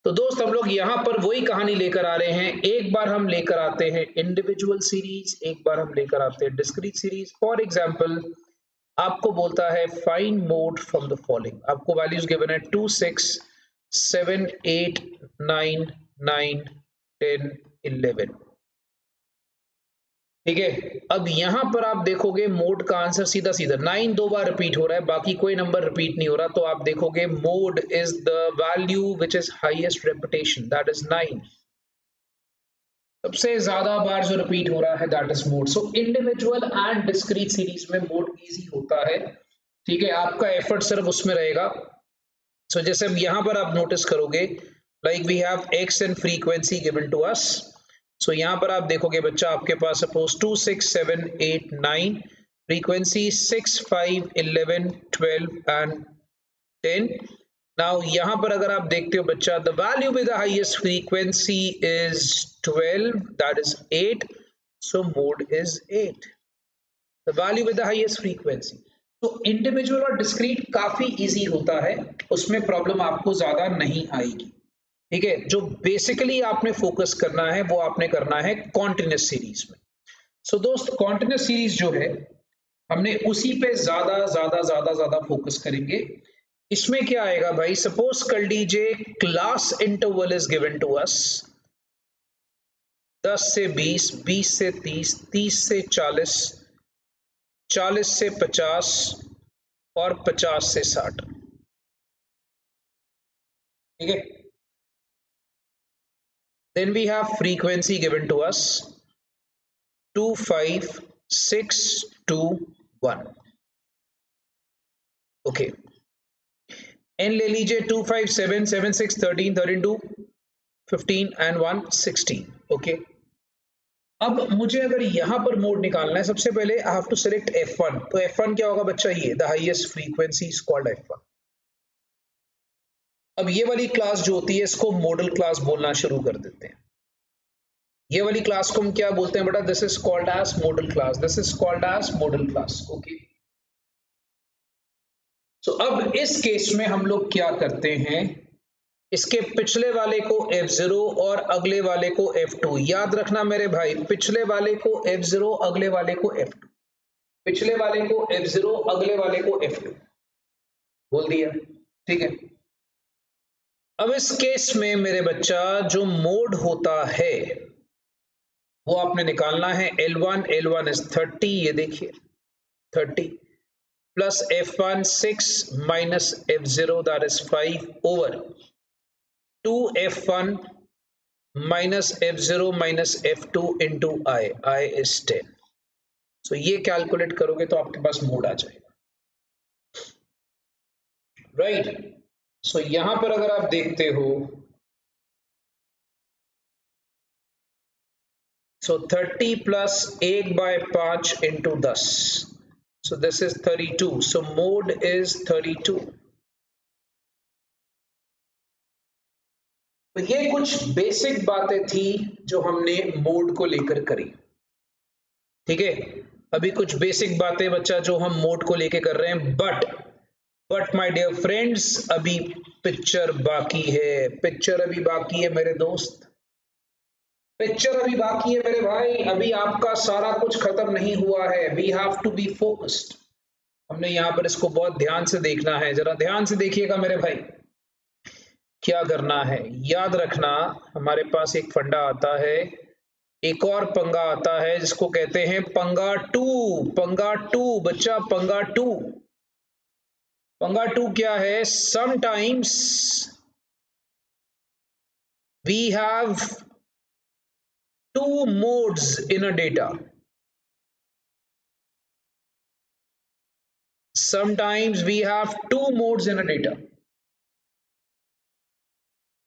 तो दोस्त हम लोग यहाँ पर वही कहानी लेकर आ रहे हैं। एक बार हम लेकर आते हैं इंडिविजुअल सीरीज, एक बार हम लेकर आते हैं डिस्क्रीट सीरीज। फॉर एग्जांपल आपको बोलता है find mode from the following, आपको वैल्यूज गिवन है 2 6 7 8 9 9 10 11। ठीक है, अब यहां पर आप देखोगे मोड का आंसर सीधा सीधा 9 दो बार रिपीट हो रहा है, बाकी कोई नंबर रिपीट नहीं हो रहा, तो आप देखोगे mode is the value which is highest repetition, that is 9। सबसे ज्यादा बार जो रिपीट हो रहा है that is mode. So individual and discrete series में मोड इजी होता है। ठीक है, आपका एफर्ट सिर्फ उसमें रहेगा। सो जैसे अब यहां पर आप नोटिस करोगे, like we have X and frequency given to us. So यहाँ पर आप देखोगे बच्चा, आपके पास सपोज 2 6 7 8 9, फ्रीक्वेंसी 6 5 11 12 एंड 10। नाउ यहाँ पर अगर आप देखते हो बच्चा, the value with the highest frequency is 12, that is 8, so mode is 8, the value with the highest frequency. तो इंडिविजुअल और डिस्क्रीट काफी इजी होता है, उसमें प्रॉब्लम आपको ज्यादा नहीं आएगी। ठीक है, जो बेसिकली आपने फोकस करना है वो आपने करना है कॉन्टिन्यूस सीरीज में। सो दोस्त कॉन्टिन्यूस सीरीज जो है, हमने उसी पे ज्यादा ज्यादा ज्यादा ज्यादा फोकस करेंगे। इसमें क्या आएगा भाई, सपोज कर लीजिए class interval is given to us 10 से 20, 20 से 30, 30 से 40, 40 से 50 और 50 से 60। ठीक है, then we have frequency given to us 2 5 6 2 1। Okay, N ले लीजिए 2 5 7 7 6 13 13 2 15 एंड 1 16। ओके, अब मुझे अगर यहां पर मोड निकालना है, सबसे पहले I have to select F1। तो F1 क्या होगा बच्चा, ये the highest frequency is called F1। अब ये वाली क्लास जो होती है इसको मॉडल क्लास बोलना शुरू कर देते हैं। ये वाली क्लास को हम क्या बोलते हैं बेटा, this is called as modal class, this is called as modal class. Okay, so अब इस केस में हम लोग क्या करते हैं, इसके पिछले वाले को F0 और अगले वाले को F2। याद रखना मेरे भाई, पिछले वाले को F0 अगले वाले को F2, पिछले वाले को F0 अगले वाले को F2 बोल दिया। ठीक है, अब इस केस में मेरे बच्चा जो मोड होता है वो आपने निकालना है L1, L1 इज 30, ये देखिए 30 plus F1 6 minus F0 that is 5 over 2F1 minus F0 minus F2 into I is 10। सो ये कैलकुलेट करोगे तो आपके पास मोड आ जाएगा, राइट। सो यहां पर अगर आप देखते हो, so 30 plus 1 by 5 into 10, so this is 32, so mode is 32। तो ये कुछ बेसिक बातें थी जो हमने मोड को लेकर करी। ठीक है, अभी कुछ बेसिक बातें बच्चा जो हम मोड को लेकर कर रहे हैं, बट माय डियर फ्रेंड्स अभी पिक्चर बाकी है, पिक्चर अभी बाकी है मेरे दोस्त, पिक्चर अभी बाकी है मेरे भाई, अभी आपका सारा कुछ खत्म नहीं हुआ है। We have to be focused, हमने यहाँ पर इसको बहुत ध्यान से देखना है, जरा ध्यान से देखिएगा मेरे भाई। क्या करना है, याद रखना हमारे पास एक फंडा आता है, एक और पंगा आता है जिसको कहते हैं पंगा 2, पंगा 2 बच्चा, पंगा 2। पंगा 2 क्या है? Sometimes we have two modes in a data. Sometimes we have two modes in a data.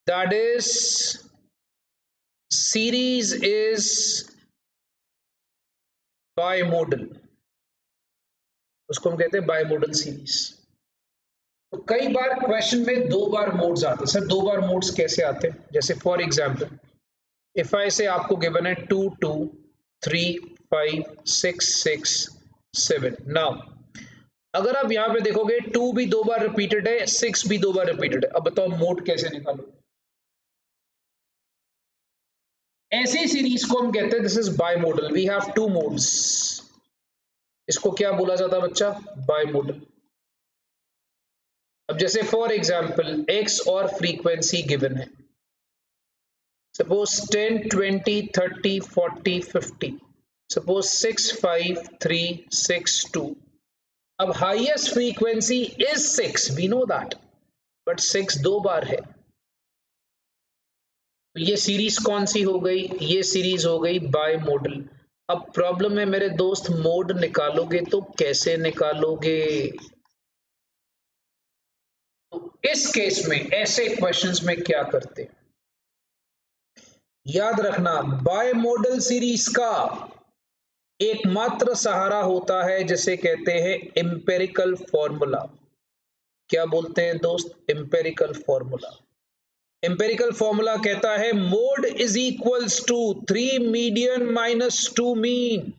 That is, series is bimodal. उसको हम कहते हैं बाइमोडल सीरीज। तो कई बार क्वेश्चन में 2 बार मोड्स आते हैं। सर 2 बार मोड्स कैसे आते हैं? जैसे फॉर एग्जांपल इफ आई से आपको गिवन है 2 2 3 5 6 6 7। नाउ अगर आप यहाँ पे देखोगे 2 भी 2 बार रिपीटेड है, 6 भी 2 बार रिपीटेड है। अब बताओ मोड कैसे निकालोगे? ऐसी सीरीज को हम कहते हैं this is bimodal. We have 2 modes. इसको क्या बोला जाता है बच्चा? बाइमोडल। अब जैसे फॉर एग्जांपल एक्स और फ्रीक्वेंसी गिवन है, सपोज 10 20 30 40 50, सपोज 6 5 3 6 2। अब highest frequency is 6, we know that, but 6 2 बार है। तो ये सीरीज कौन सी हो गई? ये सीरीज हो गई बाइमोडल। अब प्रॉब्लम है मेरे दोस्त, मोड निकालोगे तो कैसे निकालोगे? तो इस केस में ऐसे क्वेश्चंस में क्या करते? याद रखना बाइमोडल सीरीज का एकमात्र सहारा होता है जिसे कहते हैं एम्पिरिकल फॉर्मूला। क्या बोलते हैं दोस्त? Empirical formula. एम्पिरिकल फॉर्मूला कहता है mode is equals to 3 median minus 2 mean.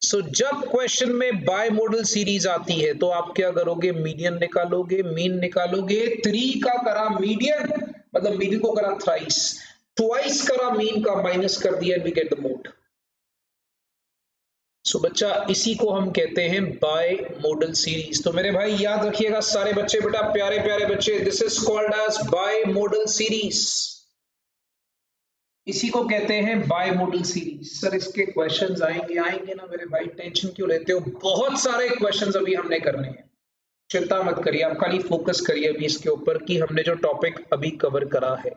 So जब क्वेश्चन में बाइमोडल सीरीज आती है तो आप क्या करोगे? मीडियन निकालोगे, मीन निकालोगे। 3 का करा मीडियन, मतलब मीडियन को करा थ्राइस, ट्वाइस करा मीन का, माइनस कर दिया, वी गेट द मोड। सो बच्चा इसी को हम कहते हैं बाइमोडल सीरीज। तो मेरे भाई याद रखिएगा सारे बच्चे, बेटा प्यारे प्यारे बच्चे, this is called as bimodal series. इसी को कहते हैं बाइमोडल सीरीज। सर इसके क्वेश्चंस आएंगे ना मेरे भाई, टेंशन क्यों लेते हो? बहुत सारे क्वेश्चंस अभी हमने करने हैं, चिंता मत करिए, आप खाली फोकस करिए अभी इसके ऊपर कि हमने जो टॉपिक अभी कवर करा है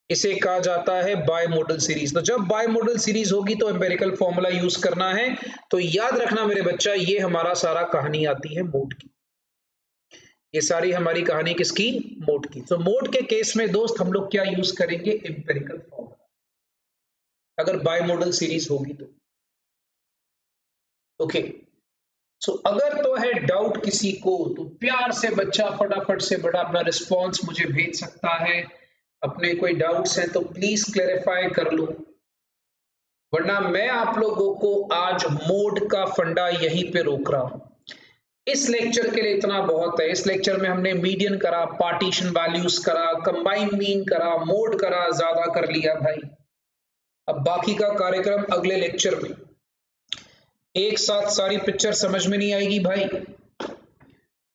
इसे कहा जाता है बाइमोडल सीरीज। तो जब बाइमोडल सीरीज होगी तो एम्पिरिकल फॉर्मूला यूज करना है। तो याद रखना मेरे बच्चा, ये हमारा सारा कहानी आती है मोड की। ये सारी हमारी कहानी किसकी? मोड की। तो मोड के केस में दोस्त हम लोग क्या यूज करेंगे? एम्पिरिकल फॉर्मूला, अगर बाइमोडल सीरीज होगी तो। ओके सो अगर तो है डाउट किसी को तो प्यार से बच्चा फटाफट से बड़ा अपना रिस्पॉन्स मुझे भेज सकता है। अपने कोई डाउट्स हैं तो प्लीज क्लैरिफाई कर लो, वरना मैं आप लोगों को आज मोड का फंडा यहीं पे रोक रहा हूं। इस लेक्चर के लिए इतना बहुत है। इस लेक्चर में हमने मीडियन करा, पार्टीशन वैल्यूज करा, कंबाइन मीन करा, मोड करा, ज्यादा कर लिया भाई। अब बाकी का कार्यक्रम अगले लेक्चर में। एक साथ सारी पिक्चर समझ में नहीं आएगी भाई,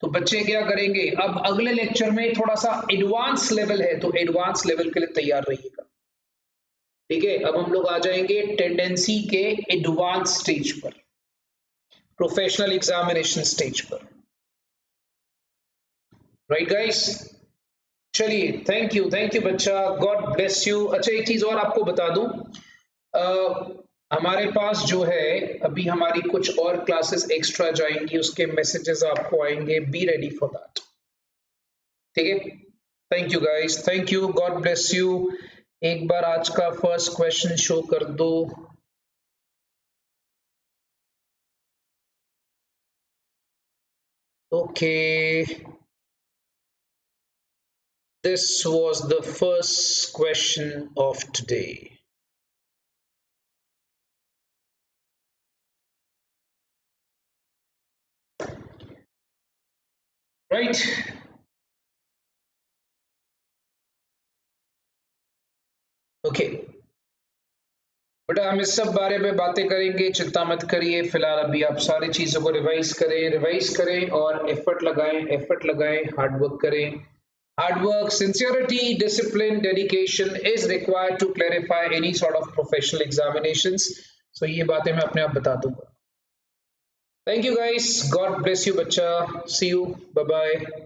तो बच्चे क्या करेंगे? अब अगले लेक्चर में थोड़ा सा एडवांस लेवल है, तो एडवांस लेवल के लिए तैयार रहिएगा। ठीक है, अब हम लोग आ जाएंगे टेंडेंसी के एडवांस स्टेज पर, प्रोफेशनल एग्जामिनेशन स्टेज पर। राइट गाइस, चलिए थैंक यू बच्चा, गॉड ब्लेस यू। अच्छा एक चीज और आपको बता दूं, हमारे पास जो है अभी हमारी कुछ और क्लासेस एक्स्ट्रा जाएंगी, उसके मैसेजेस आपको आएंगे, बी रेडी फॉर दैट। ठीक है, thank you guys, thank you, God bless you. एक बार आज का फर्स्ट क्वेश्चन शो कर दो। Okay, this was the first question of today. Right? Okay. बेटा हम इस सब बारे में बातें करेंगे, चिंता मत करिए। फिलहाल अभी आप सारी चीजों को रिवाइज करें और एफर्ट लगाएं, हार्डवर्क करें। Hard work, sincerity, discipline, dedication is required to clarify any sort of professional examinations. So ये बातें मैं अपने आप बता दूंगा। Thank you guys, God bless you बच्चा, सी यू, बाय बाय।